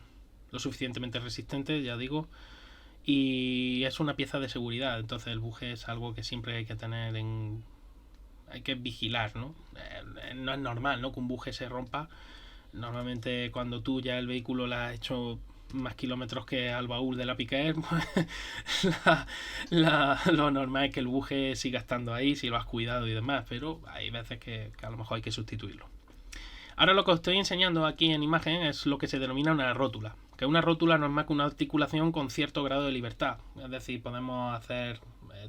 lo suficientemente resistente, ya digo, y es una pieza de seguridad. Entonces el buje es algo que siempre hay que tener hay que vigilar, ¿no? No es normal, ¿no?, que un buje se rompa. Normalmente cuando tú ya el vehículo le has hecho más kilómetros que al baúl de la Piquer, pues lo normal es que el buje siga estando ahí si lo has cuidado y demás, pero hay veces que a lo mejor hay que sustituirlo. Ahora lo que os estoy enseñando aquí en imagen es lo que se denomina una rótula, que una rótula no es más que una articulación con cierto grado de libertad, es decir, podemos hacer,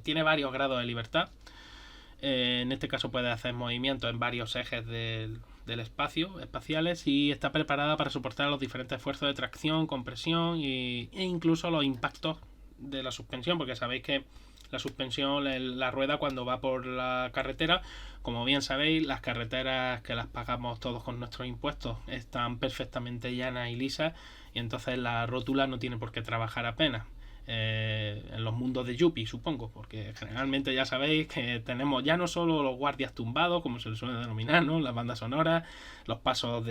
tiene varios grados de libertad. En este caso puede hacer movimientos en varios ejes del espaciales, y está preparada para soportar los diferentes esfuerzos de tracción, compresión e incluso los impactos de la suspensión, porque sabéis que la suspensión, la rueda cuando va por la carretera, como bien sabéis, las carreteras que las pagamos todos con nuestros impuestos están perfectamente llanas y lisas, y entonces la rótula no tiene por qué trabajar apenas. en los mundos de Yuppie, supongo, porque generalmente ya sabéis que tenemos ya no solo los guardias tumbados, como se les suele denominar, ¿no? Las bandas sonoras, los pasos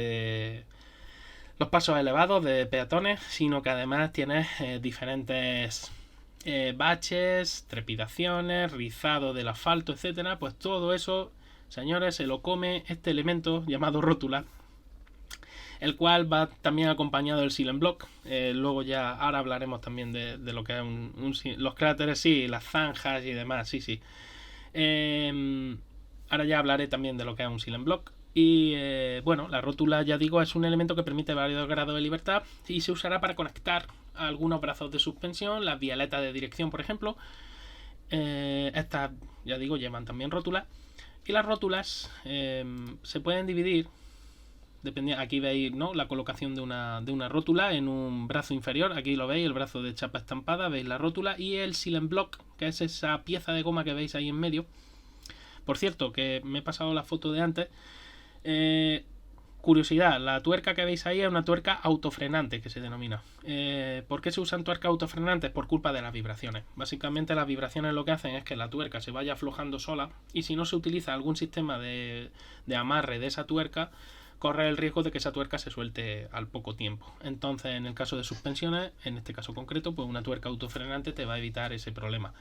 elevados de peatones, sino que además tienes diferentes baches, trepidaciones, rizado del asfalto, etcétera. Pues todo eso, señores, se lo come este elemento llamado rótula, el cual va también acompañado del Silent Block. Luego ya, ahora hablaremos también de lo que es los cráteres, sí, las zanjas y demás, sí. Ahora ya hablaré también de lo que es un Silent Block. Y bueno, la rótula, ya digo, es un elemento que permite varios grados de libertad y se usará para conectar algunos brazos de suspensión, las vialetas de dirección, por ejemplo. Estas, ya digo, llevan también rótulas. Y las rótulas se pueden dividir. Aquí veis, ¿no?, la colocación de una rótula en un brazo inferior. Aquí lo veis, el brazo de chapa estampada, veis la rótula. Y el Silent Block, que es esa pieza de goma que veis ahí en medio. Por cierto, que me he pasado la foto de antes. Curiosidad, la tuerca que veis ahí es una tuerca autofrenante, que se denomina. ¿Por qué se usan tuercas autofrenantes? Por culpa de las vibraciones. Básicamente las vibraciones lo que hacen es que la tuerca se vaya aflojando sola, y si no se utiliza algún sistema de amarre de esa tuerca, corre el riesgo de que esa tuerca se suelte al poco tiempo. Entonces, en el caso de suspensiones, en este caso concreto, pues una tuerca autofrenante te va a evitar ese problema.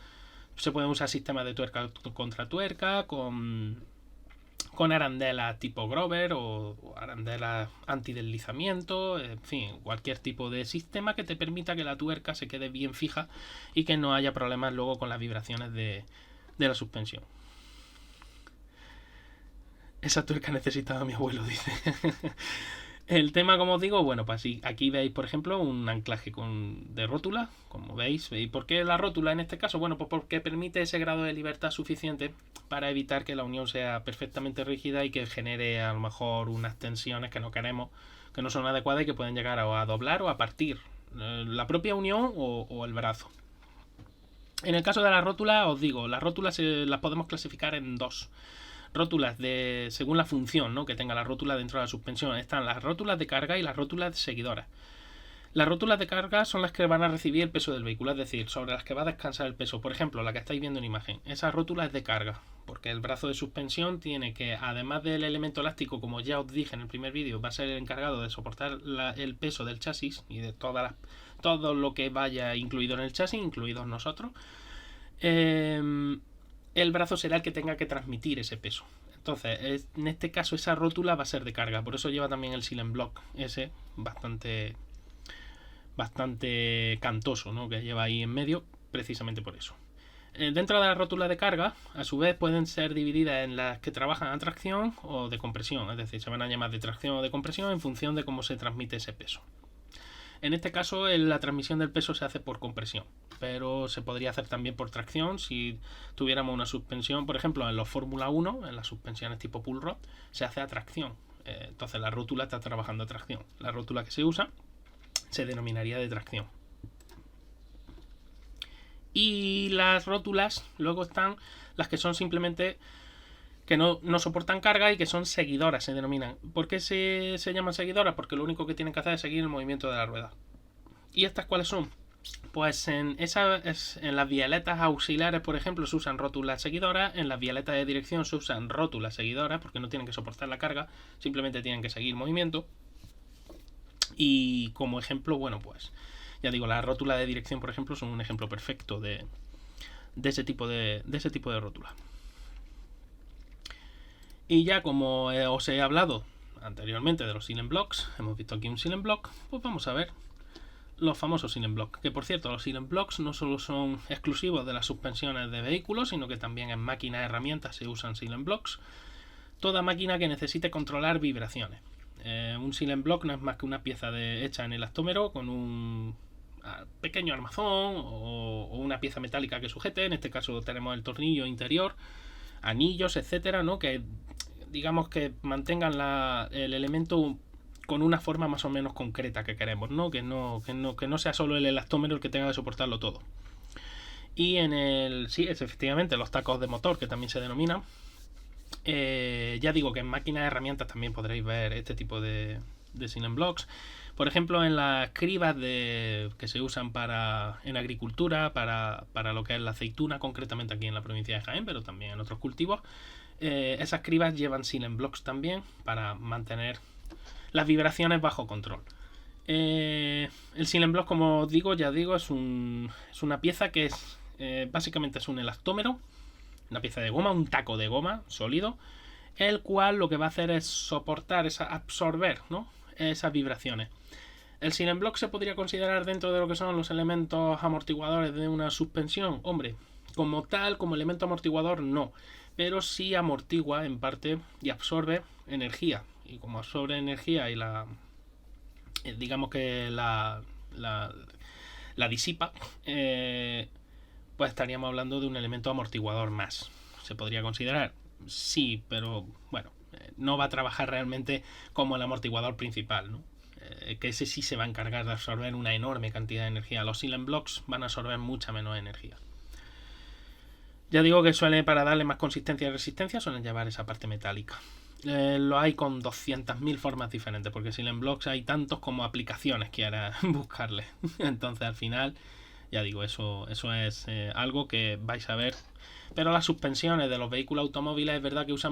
Se pueden usar sistemas de tuerca contra tuerca, con arandelas tipo Grover o arandelas antideslizamiento, en fin, cualquier tipo de sistema que te permita que la tuerca se quede bien fija y que no haya problemas luego con las vibraciones de la suspensión. Esa tuerca necesitaba a mi abuelo, dice. El tema, como os digo, bueno, pues aquí veis, por ejemplo, un anclaje de rótula, como veis. ¿Y por qué la rótula en este caso? Bueno, pues porque permite ese grado de libertad suficiente para evitar que la unión sea perfectamente rígida y que genere a lo mejor unas tensiones que no queremos, que no son adecuadas y que pueden llegar a doblar o a partir la propia unión o el brazo. En el caso de la rótula, os digo, las rótulas las podemos clasificar en dos. Rótulas según la función, ¿no?, que tenga la rótula dentro de la suspensión. Están las rótulas de carga y las rótulas seguidoras. Las rótulas de carga son las que van a recibir el peso del vehículo, es decir, sobre las que va a descansar el peso. Por ejemplo, la que estáis viendo en imagen. Esa rótula es de carga, porque el brazo de suspensión tiene que, además del elemento elástico, como ya os dije en el primer vídeo, va a ser el encargado de soportar el peso del chasis y de todo lo que vaya incluido en el chasis, incluidos nosotros. El brazo será el que tenga que transmitir ese peso. Entonces, en este caso, esa rótula va a ser de carga. Por eso lleva también el Silent Block ese, bastante cantoso, ¿no?, que lleva ahí en medio, precisamente por eso. Dentro de la rótula de carga, a su vez, pueden ser divididas en las que trabajan a tracción o de compresión. Es decir, se van a llamar de tracción o de compresión en función de cómo se transmite ese peso. En este caso, la transmisión del peso se hace por compresión, pero se podría hacer también por tracción si tuviéramos una suspensión. Por ejemplo, en los Fórmula 1, en las suspensiones tipo pull rod, se hace a tracción. Entonces la rótula está trabajando a tracción. La rótula que se usa se denominaría de tracción. Y las rótulas, luego están las que son simplemente que no soportan carga y que son seguidoras, se denominan. ¿Por qué se llaman seguidoras? Porque lo único que tienen que hacer es seguir el movimiento de la rueda. ¿Y estas cuáles son? Pues en las vialetas auxiliares, por ejemplo, se usan rótulas seguidoras. En las vialetas de dirección se usan rótulas seguidoras porque no tienen que soportar la carga, simplemente tienen que seguir movimiento. Y como ejemplo, bueno, pues ya digo, las rótulas de dirección, por ejemplo, son un ejemplo perfecto de ese tipo de rótula. Y ya como os he hablado anteriormente de los Silent Blocks, hemos visto aquí un Silent Block, pues vamos a ver los famosos Silent Blocks. Que por cierto, los Silent Blocks no solo son exclusivos de las suspensiones de vehículos, sino que también en máquinas, herramientas se usan Silent Blocks. Toda máquina que necesite controlar vibraciones. Un Silent Block no es más que una pieza hecha en elastómero con un pequeño armazón o una pieza metálica que sujete. En este caso tenemos el tornillo interior, anillos, etcétera, ¿no?, que digamos que mantengan el elemento con una forma más o menos concreta que queremos, ¿no? Que no sea solo el elastómero el que tenga que soportarlo todo. Y sí, es efectivamente los tacos de motor, que también se denominan. Ya digo que en máquinas, herramientas también podréis ver este tipo de de Silent Blocks. Por ejemplo, en las cribas que se usan en agricultura, para lo que es la aceituna, concretamente aquí en la provincia de Jaén, pero también en otros cultivos, esas cribas llevan Silent Blocks también para mantener las vibraciones bajo control. El Silent Block, como digo, es una pieza que básicamente es un elastómero, una pieza de goma, un taco de goma sólido, el cual lo que va a hacer es soportar, absorber, ¿no?, esas vibraciones. ¿El Silent Block se podría considerar dentro de lo que son los elementos amortiguadores de una suspensión? Hombre, como tal, como elemento amortiguador, no. Pero sí amortigua en parte y absorbe energía. Y como absorbe energía y digamos que la disipa, pues estaríamos hablando de un elemento amortiguador más. ¿Se podría considerar? Sí, pero bueno, no va a trabajar realmente como el amortiguador principal, ¿no? Que ese sí se va a encargar de absorber una enorme cantidad de energía. Los Silent Blocks van a absorber mucha menos energía. Ya digo que para darle más consistencia y resistencia, suelen llevar esa parte metálica. Lo hay con 200.000 formas diferentes, porque Silent Blocks hay tantos como aplicaciones quieras buscarle. Entonces, al final, ya digo, eso es algo que vais a ver. Pero las suspensiones de los vehículos automóviles es verdad que usan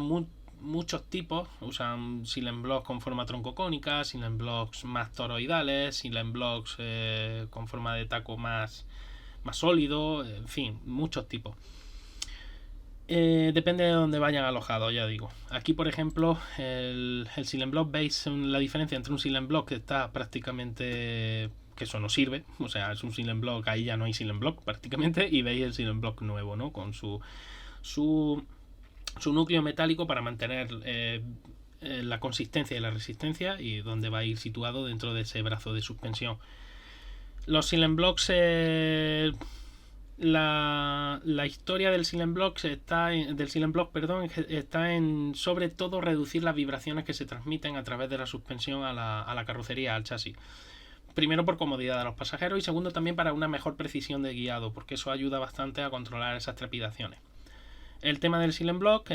muchos tipos. Usan Silent Blocks con forma troncocónica, Silent Blocks más toroidales, Silent Blocks con forma de taco más sólido, en fin, muchos tipos. Depende de dónde vayan alojados, ya digo. Aquí, por ejemplo, el Silent Block, veis la diferencia entre un Silent Block que está prácticamente, que eso no sirve, o sea, es un Silent Block, ahí ya no hay Silent Block prácticamente, y veis el Silent Block nuevo, ¿no?, con su núcleo metálico para mantener la consistencia y la resistencia, y donde va a ir situado dentro de ese brazo de suspensión. Los Silent Blocks, la historia del Silent Block está en sobre todo reducir las vibraciones que se transmiten a través de la suspensión a la carrocería, al chasis. Primero, por comodidad de los pasajeros, y segundo, también para una mejor precisión de guiado, porque eso ayuda bastante a controlar esas trepidaciones. El tema del Silent Block,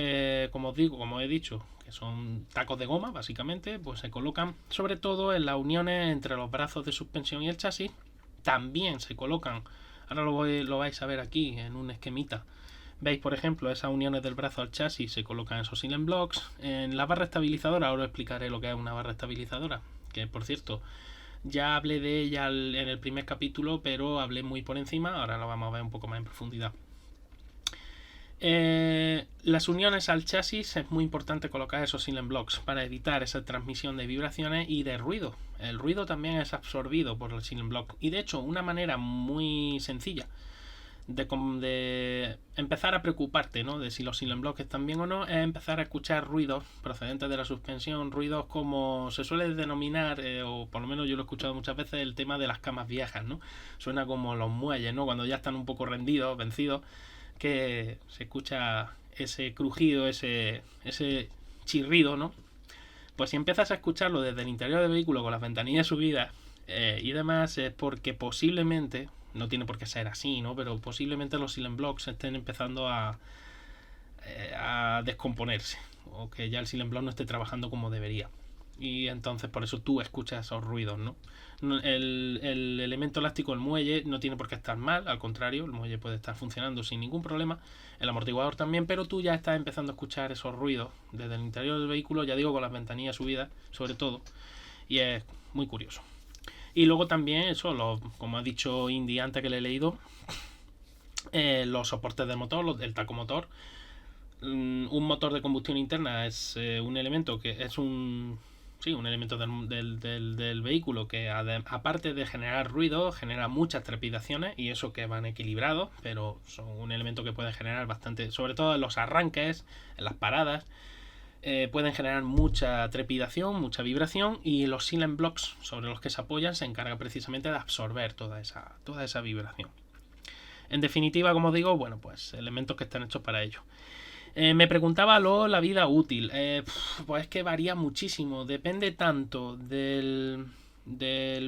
como he dicho, que son tacos de goma, básicamente, pues se colocan sobre todo en las uniones entre los brazos de suspensión y el chasis. También se colocan, ahora lo vais a ver aquí en un esquemita. Veis, por ejemplo, esas uniones del brazo al chasis, se colocan esos Silent Blocks. En la barra estabilizadora, ahora os explicaré lo que es una barra estabilizadora, que por cierto, ya hablé de ella en el primer capítulo, pero hablé muy por encima, ahora lo vamos a ver un poco más en profundidad. Las uniones al chasis, es muy importante colocar esos Silent Blocks para evitar esa transmisión de vibraciones y de ruido. El ruido también es absorbido por el Silent Block, y de hecho una manera muy sencilla de empezar a preocuparte, ¿no?, de si los Silent Blocks están bien o no, es empezar a escuchar ruidos procedentes de la suspensión, ruidos como se suele denominar, o por lo menos yo lo he escuchado muchas veces, el tema de las camas viejas, ¿no? Suena como los muelles, ¿no?, cuando ya están un poco rendidos, vencidos, que se escucha ese crujido, ese chirrido, ¿no? Pues si empiezas a escucharlo desde el interior del vehículo con las ventanillas subidas y demás, es porque posiblemente, no tiene por qué ser así, ¿no?, pero posiblemente los Silent Blocks estén empezando a descomponerse, o que ya el Silent Block no esté trabajando como debería. Y entonces por eso tú escuchas esos ruidos, ¿no? El elemento elástico, el muelle, no tiene por qué estar mal, al contrario, el muelle puede estar funcionando sin ningún problema, el amortiguador también, pero tú ya estás empezando a escuchar esos ruidos desde el interior del vehículo, ya digo, con las ventanillas subidas, sobre todo, y es muy curioso. Y luego también eso, como ha dicho Indy antes que le he leído, los soportes del motor, el tacomotor. Un motor de combustión interna es un elemento que es un elemento del vehículo que, aparte de generar ruido, genera muchas trepidaciones, y eso que van equilibrados, pero son un elemento que puede generar bastante, sobre todo en los arranques, en las paradas, pueden generar mucha trepidación, mucha vibración, y los Silent Blocks sobre los que se apoyan se encargan precisamente de absorber toda esa vibración. En definitiva, como digo, bueno, pues elementos que están hechos para ello. Me preguntaba la vida útil. Pues es que varía muchísimo. Depende tanto del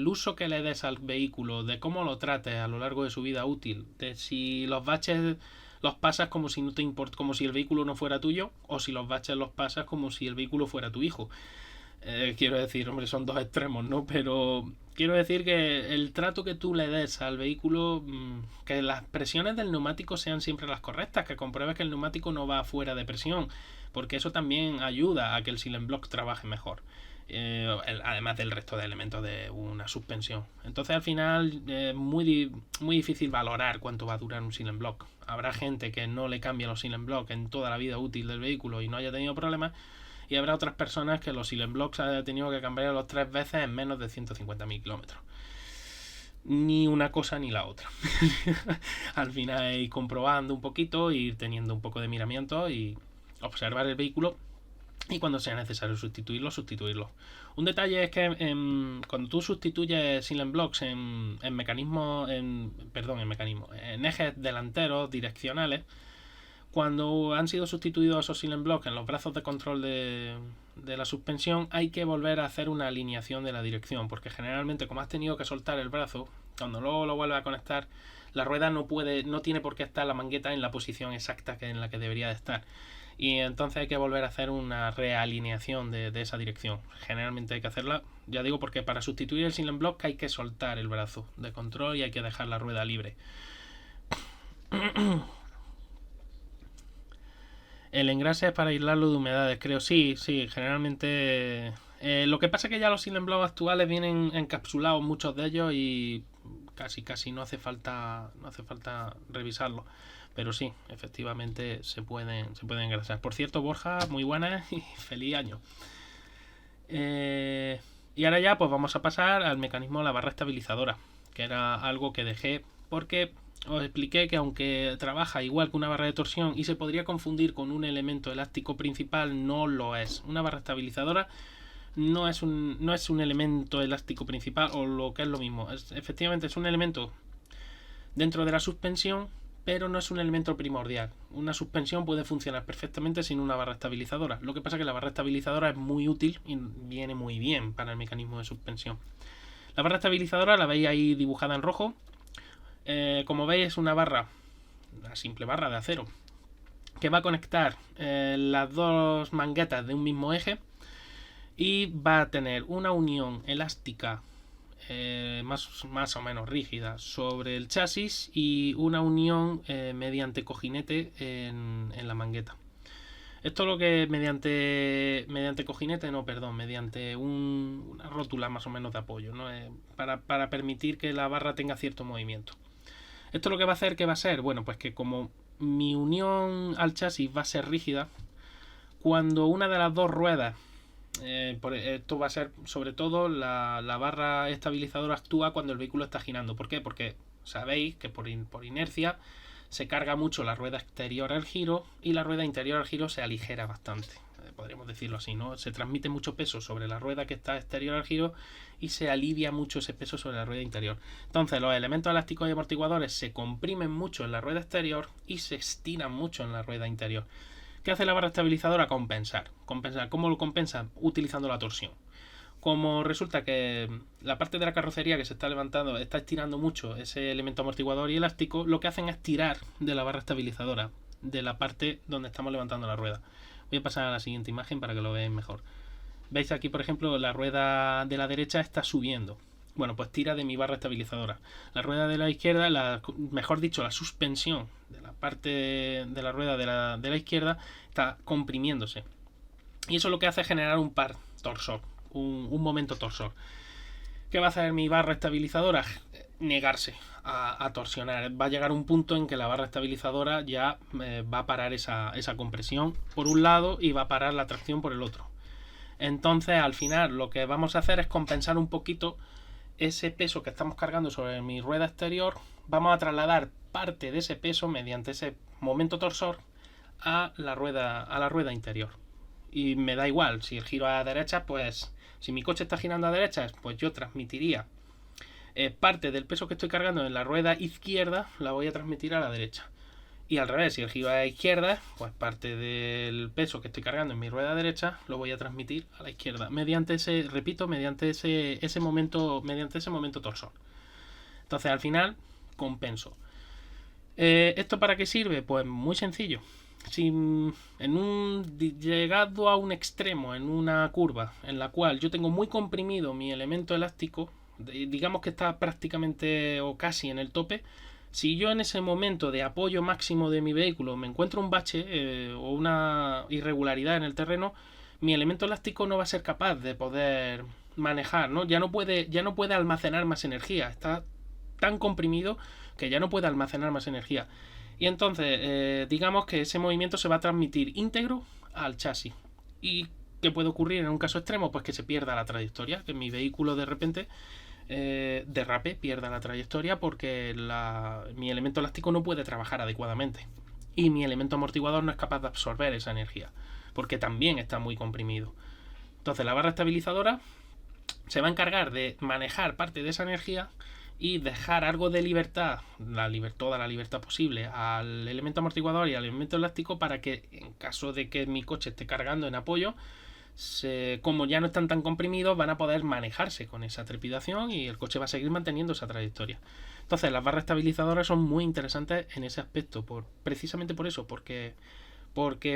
uso que le des al vehículo, de cómo lo trates a lo largo de su vida útil, de si los baches los pasas como si no te como si el vehículo no fuera tuyo, o si los baches los pasas como si el vehículo fuera tu hijo. Quiero decir, hombre, son dos extremos, ¿no? Pero quiero decir que el trato que tú le des al vehículo, que las presiones del neumático sean siempre las correctas, que compruebes que el neumático no va fuera de presión, porque eso también ayuda a que el Silent Block trabaje mejor. Además del resto de elementos de una suspensión. Entonces al final es muy difícil valorar cuánto va a durar un Silent Block. Habrá gente que no le cambie los Silent Block en toda la vida útil del vehículo y no haya tenido problemas, y habrá otras personas que los Silent Blocks haya tenido que cambiarlos 3 veces en menos de 150.000 kilómetros. Ni una cosa ni la otra. Al final ir comprobando un poquito, ir teniendo un poco de miramiento y observar el vehículo, y cuando sea necesario sustituirlo. Un detalle es que cuando tú sustituyes Silent Blocks en ejes delanteros direccionales, cuando han sido sustituidos esos Silent Blocks en los brazos de control de la suspensión, hay que volver a hacer una alineación de la dirección, porque generalmente, como has tenido que soltar el brazo, cuando luego lo vuelves a conectar, la rueda no tiene por qué estar la mangueta en la posición exacta en la que debería de estar. Y entonces hay que volver a hacer una realineación de esa dirección. Generalmente hay que hacerla, ya digo, porque para sustituir el Silent Block hay que soltar el brazo de control y hay que dejar la rueda libre. El engrase es para aislarlo de humedades, creo. Sí, generalmente. Lo que pasa es que ya los Silent Block actuales vienen encapsulados, muchos de ellos, y casi no hace falta revisarlo. Pero sí, efectivamente se pueden engrasar. Por cierto, Borja, muy buena y feliz año. Y ahora ya pues vamos a pasar al mecanismo de la barra estabilizadora, que era algo que dejé porque os expliqué que aunque trabaja igual que una barra de torsión y se podría confundir con un elemento elástico principal, no lo es. Una barra estabilizadora no es un elemento elástico principal, o lo que es lo mismo. Efectivamente es un elemento dentro de la suspensión, pero no es un elemento primordial. Una suspensión puede funcionar perfectamente sin una barra estabilizadora. Lo que pasa es que la barra estabilizadora es muy útil y viene muy bien para el mecanismo de suspensión. La barra estabilizadora la veis ahí dibujada en rojo. Como veis, es una simple barra de acero, que va a conectar las dos manguetas de un mismo eje, y va a tener una unión elástica más o menos rígida sobre el chasis y una unión mediante cojinete en la mangueta. Esto lo que mediante una rótula más o menos de apoyo, ¿no? Para permitir que la barra tenga cierto movimiento. Esto lo que va a hacer, ¿qué va a ser? Bueno, pues que como mi unión al chasis va a ser rígida, cuando una de las dos ruedas, esto va a ser sobre todo la barra estabilizadora, actúa cuando el vehículo está girando. ¿Por qué? Porque sabéis que por inercia se carga mucho la rueda exterior al giro y la rueda interior al giro se aligera bastante. Podríamos decirlo así, ¿no? Se transmite mucho peso sobre la rueda que está exterior al giro y se alivia mucho ese peso sobre la rueda interior. Entonces los elementos elásticos y amortiguadores se comprimen mucho en la rueda exterior y se estiran mucho en la rueda interior. ¿Qué hace la barra estabilizadora? Compensar. ¿Cómo lo compensa? Utilizando la torsión. Como resulta que la parte de la carrocería que se está levantando está estirando mucho ese elemento amortiguador y elástico, lo que hacen es tirar de la barra estabilizadora, de la parte donde estamos levantando la rueda. Voy a pasar a la siguiente imagen para que lo veáis mejor. Veis aquí, por ejemplo, la rueda de la derecha está subiendo. Bueno, pues tira de mi barra estabilizadora. La rueda de la izquierda, mejor dicho, la suspensión de la parte de la rueda de la izquierda está comprimiéndose. Y eso lo que hace es generar un par torsor, un momento torsor. ¿Qué va a hacer mi barra estabilizadora? Negarse a torsionar. Va a llegar un punto en que la barra estabilizadora ya va a parar esa compresión por un lado y va a parar la tracción por el otro. Entonces, al final, lo que vamos a hacer es compensar un poquito ese peso que estamos cargando sobre mi rueda exterior. Vamos a trasladar parte de ese peso mediante ese momento torsor a la rueda interior. Y me da igual, si el giro a la derecha, pues si mi coche está girando a derecha, pues yo transmitiría parte del peso que estoy cargando en la rueda izquierda, la voy a transmitir a la derecha. Y al revés, si el giro a la izquierda, pues parte del peso que estoy cargando en mi rueda derecha lo voy a transmitir a la izquierda, mediante ese momento torsor. Entonces al final compenso. ¿Esto para qué sirve? Pues muy sencillo. si llegado a un extremo en una curva en la cual yo tengo muy comprimido mi elemento elástico, digamos que está prácticamente o casi en el tope, si yo en ese momento de apoyo máximo de mi vehículo me encuentro un bache o una irregularidad en el terreno, mi elemento elástico no va a ser capaz de poder manejar, ¿no? Ya no puede almacenar más energía, está tan comprimido que ya no puede almacenar más energía. Y entonces, digamos que ese movimiento se va a transmitir íntegro al chasis. ¿Y qué puede ocurrir en un caso extremo? Pues que se pierda la trayectoria, que mi vehículo de repente derrape, pierda la trayectoria porque mi elemento elástico no puede trabajar adecuadamente. Y mi elemento amortiguador no es capaz de absorber esa energía, porque también está muy comprimido. Entonces la barra estabilizadora se va a encargar de manejar parte de esa energía y dejar algo de libertad, toda la libertad posible, al elemento amortiguador y al elemento elástico para que en caso de que mi coche esté cargando en apoyo, como ya no están tan comprimidos, van a poder manejarse con esa trepidación y el coche va a seguir manteniendo esa trayectoria. Entonces las barras estabilizadoras son muy interesantes en ese aspecto, precisamente por eso, porque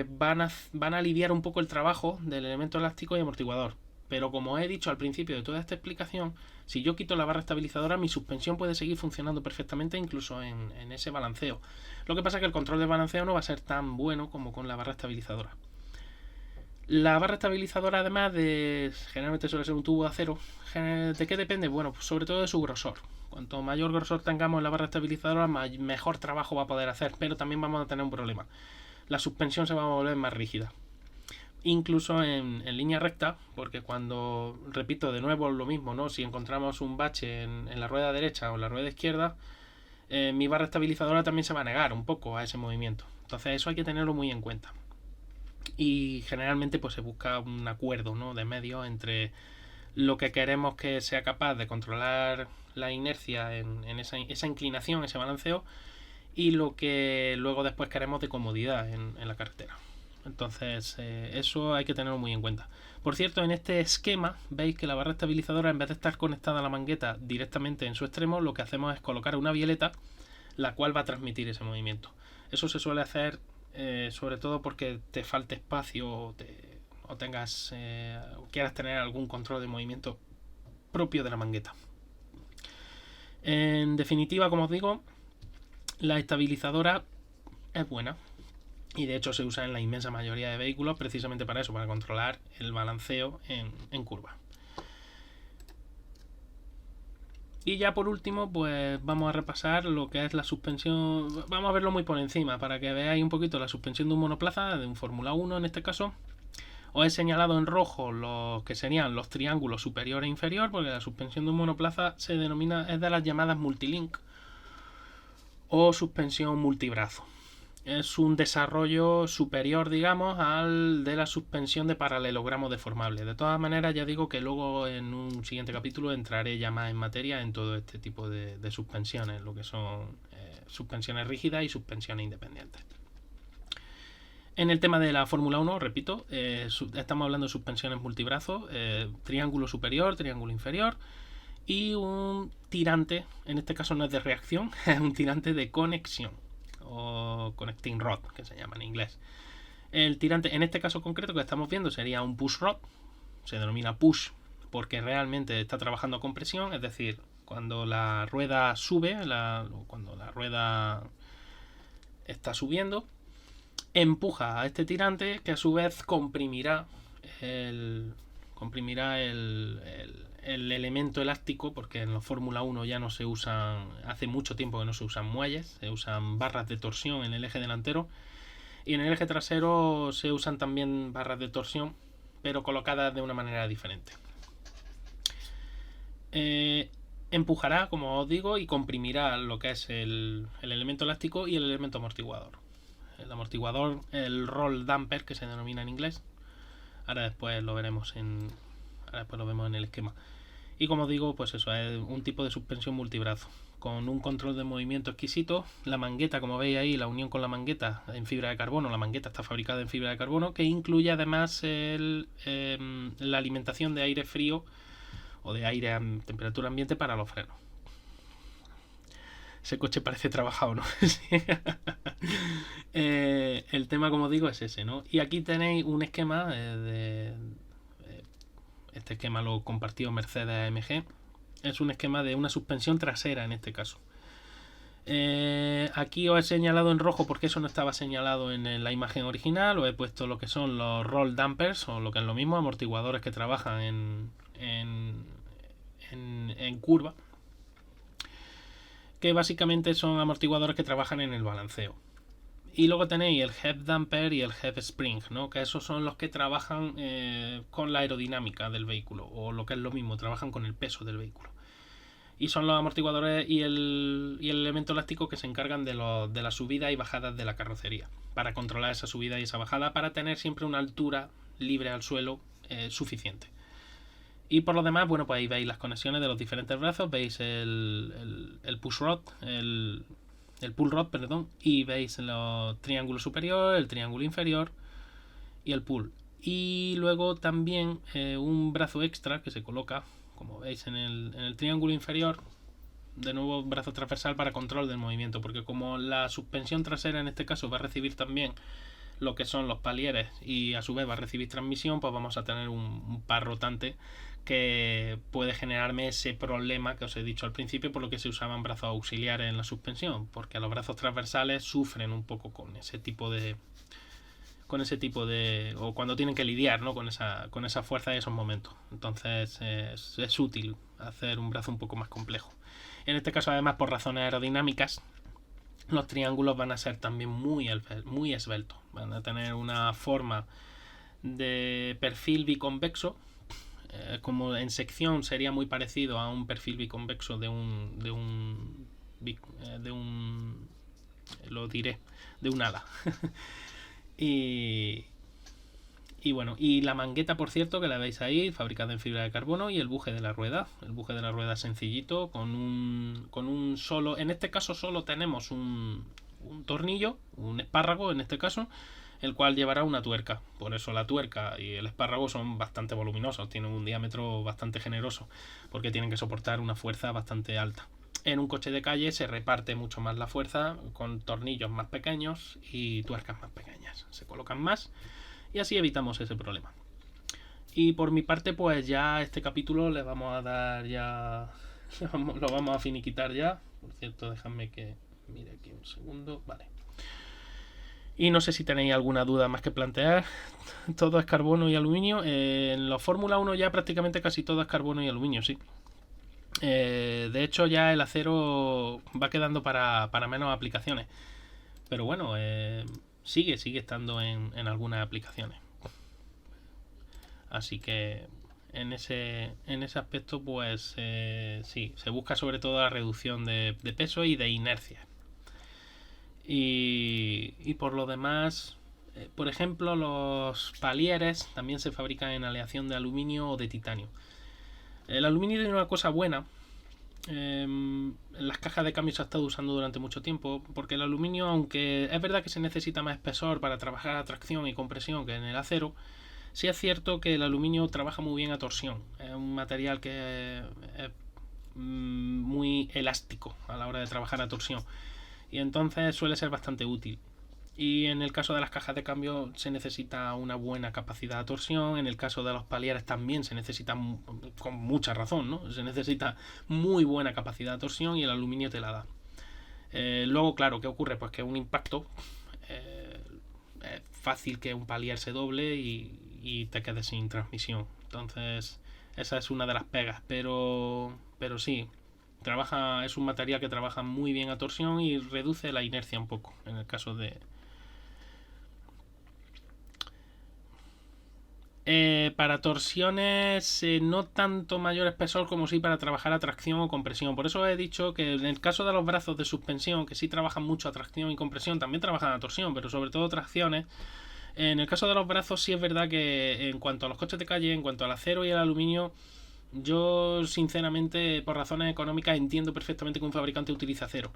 van a aliviar un poco el trabajo del elemento elástico y amortiguador. Pero como he dicho al principio de toda esta explicación, si yo quito la barra estabilizadora, mi suspensión puede seguir funcionando perfectamente incluso en ese balanceo. Lo que pasa es que el control de balanceo no va a ser tan bueno como con la barra estabilizadora. La barra estabilizadora, además generalmente suele ser un tubo de acero. ¿De qué depende? Bueno, pues sobre todo de su grosor. Cuanto mayor grosor tengamos en la barra estabilizadora, mejor trabajo va a poder hacer, pero también vamos a tener un problema. La suspensión se va a volver más rígida. Incluso en línea recta, porque cuando, repito de nuevo lo mismo, ¿no? Si encontramos un bache en la rueda derecha o en la rueda izquierda, mi barra estabilizadora también se va a negar un poco a ese movimiento. Entonces eso hay que tenerlo muy en cuenta. Y generalmente pues se busca un acuerdo, ¿no?, de medio entre lo que queremos que sea capaz de controlar la inercia en esa inclinación, ese balanceo, y lo que luego después queremos de comodidad en la carretera. Entonces eso hay que tenerlo muy en cuenta. Por cierto, en este esquema veis que la barra estabilizadora, en vez de estar conectada a la mangueta directamente en su extremo, lo que hacemos es colocar una bieleta la cual va a transmitir ese movimiento. Eso se suele hacer sobre todo porque te falte espacio o tengas o quieras tener algún control de movimiento propio de la mangueta. En definitiva, como os digo, la estabilizadora es buena y de hecho se usa en la inmensa mayoría de vehículos precisamente para eso, para controlar el balanceo en curva. Y ya por último, pues vamos a repasar lo que es la suspensión. Vamos a verlo muy por encima para que veáis un poquito la suspensión de un monoplaza, de un Fórmula 1 en este caso. Os he señalado en rojo los que serían los triángulos superior e inferior, porque la suspensión de un monoplaza es de las llamadas multilink o suspensión multibrazo. Es un desarrollo superior, digamos, al de la suspensión de paralelogramo deformable. De todas maneras, ya digo que luego en un siguiente capítulo entraré ya más en materia en todo este tipo de suspensiones, lo que son suspensiones rígidas y suspensiones independientes. En el tema de la Fórmula 1, repito, estamos hablando de suspensiones multibrazo, triángulo superior, triángulo inferior y un tirante, en este caso no es de reacción, es un tirante de conexión o connecting rod, que se llama en inglés. El tirante, en este caso concreto que estamos viendo, sería un push rod. Se denomina push porque realmente está trabajando con presión, es decir, cuando la rueda sube, cuando la rueda está subiendo, empuja a este tirante que a su vez comprimirá el elemento elástico, porque en la Fórmula 1 ya no se usan, hace mucho tiempo que no se usan muelles, se usan barras de torsión en el eje delantero y en el eje trasero se usan también barras de torsión, pero colocadas de una manera diferente. Empujará, como os digo, y comprimirá lo que es el elemento elástico y el elemento amortiguador. El amortiguador, el roll damper, que se denomina en inglés. Ahora después lo vemos en el esquema. Y como os digo, pues eso es un tipo de suspensión multibrazo con un control de movimiento exquisito. La mangueta, como veis ahí, la unión con la mangueta en fibra de carbono. La mangueta está fabricada en fibra de carbono, que incluye además la alimentación de aire frío o de aire a temperatura ambiente para los frenos. Ese coche parece trabajado, ¿no? Sí. El tema, como digo, es ese, ¿no? Y aquí tenéis un esquema este esquema lo compartió Mercedes AMG. Es un esquema de una suspensión trasera en este caso. Aquí os he señalado en rojo porque eso no estaba señalado en la imagen original. Os he puesto lo que son los roll dampers, o lo que es lo mismo, amortiguadores que trabajan en curva, que básicamente son amortiguadores que trabajan en el balanceo. Y luego tenéis el head damper y el head spring, ¿no? Que esos son los que trabajan con la aerodinámica del vehículo, o lo que es lo mismo, trabajan con el peso del vehículo. Y son los amortiguadores y el elemento elástico que se encargan de las subidas y bajadas de la carrocería, para controlar esa subida y esa bajada, para tener siempre una altura libre al suelo suficiente. Y por lo demás, bueno, pues ahí veis las conexiones de los diferentes brazos, veis el push rod, el pull rod, perdón, y veis el triángulo superior, el triángulo inferior y el pull. Y luego también un brazo extra que se coloca, como veis, en el triángulo inferior, de nuevo brazo transversal para control del movimiento, porque como la suspensión trasera en este caso va a recibir también lo que son los palieres y a su vez va a recibir transmisión, pues vamos a tener un par rotante que puede generarme ese problema que os he dicho al principio, por lo que se usaban brazos auxiliares en la suspensión, porque los brazos transversales sufren un poco con ese tipo de o cuando tienen que lidiar, ¿no? con esa fuerza y esos momentos. Entonces es útil hacer un brazo un poco más complejo. En este caso, además, por razones aerodinámicas, los triángulos van a ser también muy esbeltos, van a tener una forma de perfil biconvexo, como en sección sería muy parecido a un perfil biconvexo de un lo diré, de un ala. Y bueno, y la mangueta, por cierto, que la veis ahí, fabricada en fibra de carbono, y el buje de la rueda. El buje de la rueda sencillito, con un solo... En este caso solo tenemos un tornillo, un espárrago en este caso, el cual llevará una tuerca. Por eso la tuerca y el espárrago son bastante voluminosos, tienen un diámetro bastante generoso, porque tienen que soportar una fuerza bastante alta. En un coche de calle se reparte mucho más la fuerza con tornillos más pequeños y tuercas más pequeñas. Se colocan más y así evitamos ese problema. Y por mi parte, pues ya este capítulo le vamos a dar ya... lo vamos a finiquitar ya. Por cierto, dejadme que mire aquí un segundo. Vale. Y no sé si tenéis alguna duda más que plantear. Todo es carbono y aluminio. En la Fórmula 1 ya prácticamente casi todo es carbono y aluminio, sí. De hecho ya el acero va quedando para menos aplicaciones, pero bueno, sigue estando en algunas aplicaciones, así que en ese aspecto pues sí, se busca sobre todo la reducción de peso y de inercia, y por lo demás, por ejemplo, los palieres también se fabrican en aleación de aluminio o de titanio. El aluminio tiene una cosa buena. Las cajas de cambio se ha estado usando durante mucho tiempo, porque el aluminio, aunque es verdad que se necesita más espesor para trabajar a tracción y compresión que en el acero, sí es cierto que el aluminio trabaja muy bien a torsión. Es un material que es muy elástico a la hora de trabajar a torsión, y entonces suele ser bastante útil. Y en el caso de las cajas de cambio se necesita una buena capacidad de torsión. En el caso de los palieres también se necesita, con mucha razón, ¿no? Se necesita muy buena capacidad de torsión y el aluminio te la da. Luego, claro, ¿qué ocurre? Pues que un impacto es fácil que un palier se doble y te quedes sin transmisión. Entonces, esa es una de las pegas. Pero sí, es un material que trabaja muy bien a torsión y reduce la inercia un poco en el caso de... para torsiones no tanto mayor espesor como sí para trabajar a tracción o compresión. Por eso he dicho que en el caso de los brazos de suspensión, que sí trabajan mucho a tracción y compresión, también trabajan a torsión, pero sobre todo tracciones. En el caso de los brazos sí es verdad que en cuanto a los coches de calle, en cuanto al acero y al aluminio, yo sinceramente por razones económicas entiendo perfectamente que un fabricante utilice acero,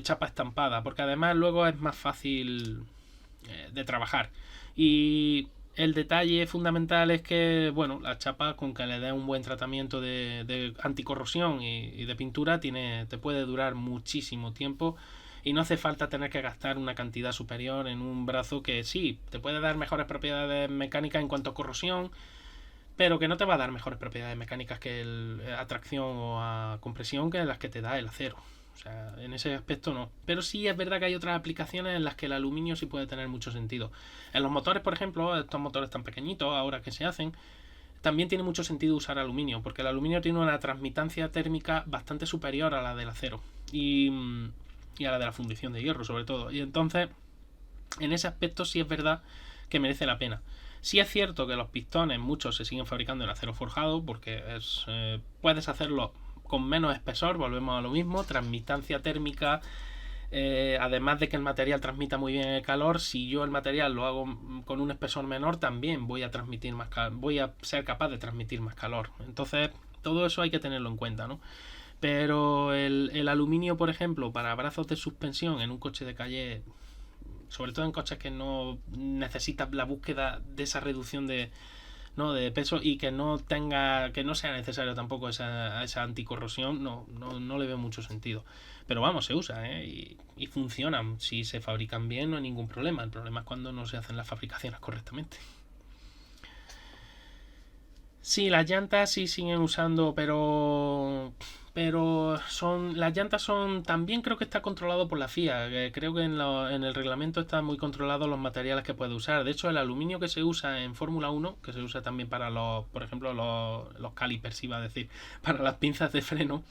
chapa estampada, porque además luego es más fácil de trabajar. Y El detalle fundamental es que, bueno, la chapa con que le dé un buen tratamiento de anticorrosión y de pintura te puede durar muchísimo tiempo y no hace falta tener que gastar una cantidad superior en un brazo que sí, te puede dar mejores propiedades mecánicas en cuanto a corrosión, pero que no te va a dar mejores propiedades mecánicas que a tracción o a compresión que las que te da el acero. O sea, en ese aspecto no. Pero sí es verdad que hay otras aplicaciones en las que el aluminio sí puede tener mucho sentido. En los motores, por ejemplo, estos motores tan pequeñitos ahora que se hacen, también tiene mucho sentido usar aluminio, porque el aluminio tiene una transmitancia térmica bastante superior a la del acero y a la de la fundición de hierro, sobre todo. Y entonces, en ese aspecto sí es verdad que merece la pena. Sí es cierto que los pistones, muchos se siguen fabricando en acero forjado, porque puedes hacerlo con menos espesor, volvemos a lo mismo, transmitancia térmica, además de que el material transmita muy bien el calor, si yo el material lo hago con un espesor menor, también voy a transmitir más voy a ser capaz de transmitir más calor. Entonces, todo eso hay que tenerlo en cuenta, ¿no? Pero el aluminio, por ejemplo, para brazos de suspensión en un coche de calle, sobre todo en coches que no necesitas la búsqueda de esa reducción de peso y que no sea necesario tampoco esa anticorrosión, no le veo mucho sentido. Pero vamos, se usa, y funcionan. Si se fabrican bien no hay ningún problema. El problema es cuando no se hacen las fabricaciones correctamente. Sí, las llantas sí siguen usando, pero las llantas son, también creo que está controlado por la FIA. Creo que en el reglamento están muy controlados los materiales que puede usar. De hecho, el aluminio que se usa en Fórmula 1, que se usa también para por ejemplo, los calipers, iba a decir, para las pinzas de freno,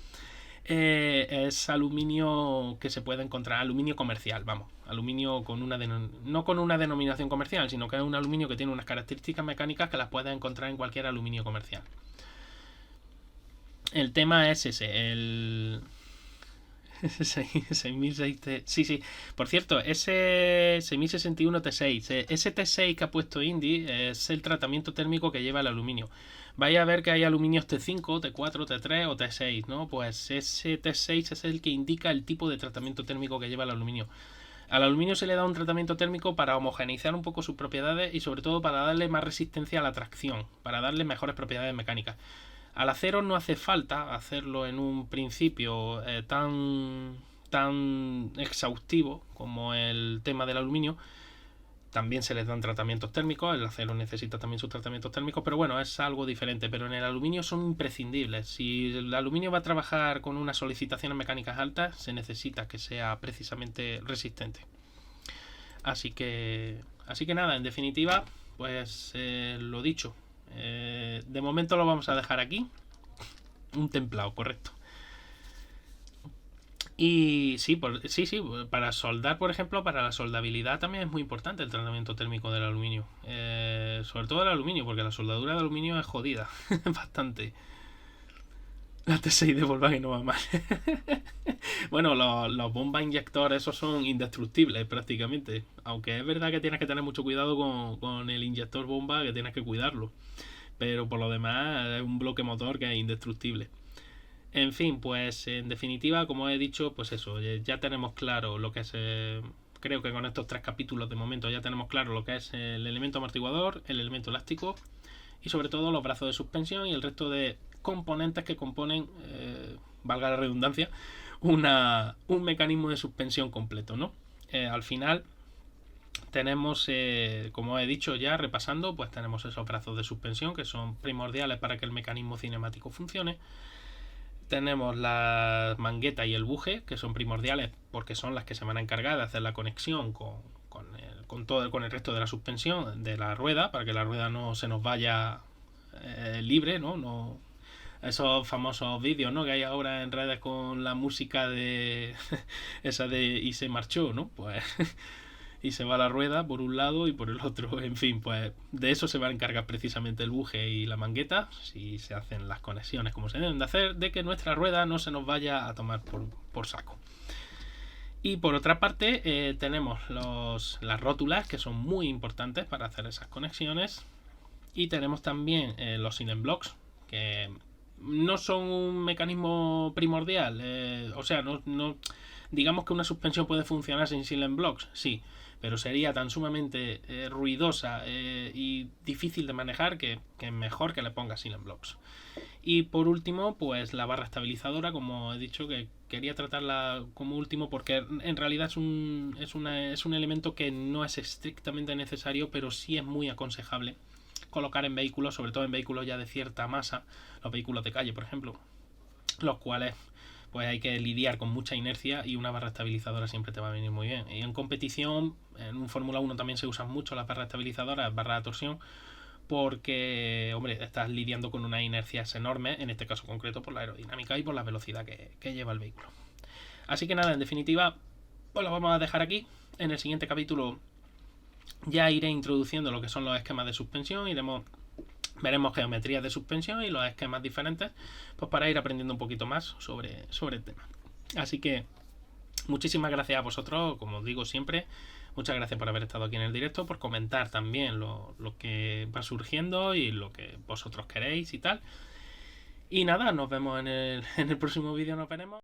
es aluminio que se puede encontrar, aluminio comercial, vamos, aluminio con no con una denominación comercial, sino que es un aluminio que tiene unas características mecánicas que las puedes encontrar en cualquier aluminio comercial. El tema es ese, el 6006 sí, sí. Por cierto, ese 6061 T6, ese T6 que ha puesto Indy es el tratamiento térmico que lleva el aluminio. Vais a ver que hay aluminios T5, T4, T3 o T6, ¿no? Pues ese T6 es el que indica el tipo de tratamiento térmico que lleva el aluminio. Al aluminio se le da un tratamiento térmico para homogeneizar un poco sus propiedades y sobre todo para darle más resistencia a la tracción, para darle mejores propiedades mecánicas. Al acero no hace falta hacerlo en un principio tan exhaustivo como el tema del aluminio. También se les dan tratamientos térmicos, el acero necesita también sus tratamientos térmicos, pero bueno, es algo diferente. Pero en el aluminio son imprescindibles. Si el aluminio va a trabajar con unas solicitaciones mecánicas altas, se necesita que sea precisamente resistente. Así que nada, en definitiva, pues lo dicho. De momento lo vamos a dejar aquí. Un templado, correcto. Y sí, para soldar, por ejemplo, para la soldabilidad también es muy importante el tratamiento térmico del aluminio. Sobre todo el aluminio, porque la soldadura de aluminio es jodida. Bastante. La T6 de Volkswagen no va mal. Bueno, los bombas inyectores esos son indestructibles prácticamente. Aunque es verdad que tienes que tener mucho cuidado con el inyector bomba, que tienes que cuidarlo. Pero por lo demás es un bloque motor que es indestructible. En fin, pues en definitiva, como he dicho, pues eso, ya tenemos claro lo que es... creo que con estos 3 capítulos de momento ya tenemos claro lo que es el elemento amortiguador, el elemento elástico y sobre todo los brazos de suspensión y el resto de componentes que componen, valga la redundancia, un mecanismo de suspensión completo, ¿no? Al final tenemos, como he dicho ya repasando, pues tenemos esos brazos de suspensión que son primordiales para que el mecanismo cinemático funcione. Tenemos la mangueta y el buje, que son primordiales porque son las que se van a encargar de hacer la conexión con el resto de la suspensión de la rueda, para que la rueda no se nos vaya libre, ¿no? Esos famosos vídeos, ¿no?, que hay ahora en redes con la música de esa de y se marchó, ¿no? Pues y se va la rueda por un lado y por el otro. En fin, pues de eso se va a encargar precisamente el buje y la mangueta, si se hacen las conexiones como se deben de hacer, de que nuestra rueda no se nos vaya a tomar por saco. Y por otra parte tenemos las rótulas, que son muy importantes para hacer esas conexiones. Y tenemos también los Silent Blocks, que no son un mecanismo primordial, o sea, no Digamos que una suspensión puede funcionar sin Silent Blocks, sí, pero sería tan sumamente ruidosa y difícil de manejar que es mejor que le pongas Silent Blocks. Y por último, pues la barra estabilizadora, como he dicho, que quería tratarla como último porque en realidad es un elemento que no es estrictamente necesario, pero sí es muy aconsejable colocar en vehículos, sobre todo en vehículos ya de cierta masa, los vehículos de calle, por ejemplo, los cuales pues hay que lidiar con mucha inercia y una barra estabilizadora siempre te va a venir muy bien. Y en competición, en un Fórmula 1 también se usan mucho las barras estabilizadoras, barras de torsión, porque, hombre, estás lidiando con unas inercias enormes, en este caso concreto por la aerodinámica y por la velocidad que lleva el vehículo. Así que nada, en definitiva, pues lo vamos a dejar aquí. En el siguiente capítulo ya iré introduciendo lo que son los esquemas de suspensión, veremos geometrías de suspensión y los esquemas diferentes, pues para ir aprendiendo un poquito más sobre el tema. Así que muchísimas gracias a vosotros, como os digo siempre. Muchas gracias por haber estado aquí en el directo, por comentar también lo que va surgiendo y lo que vosotros queréis y tal. Y nada, nos vemos en el próximo vídeo, nos veremos.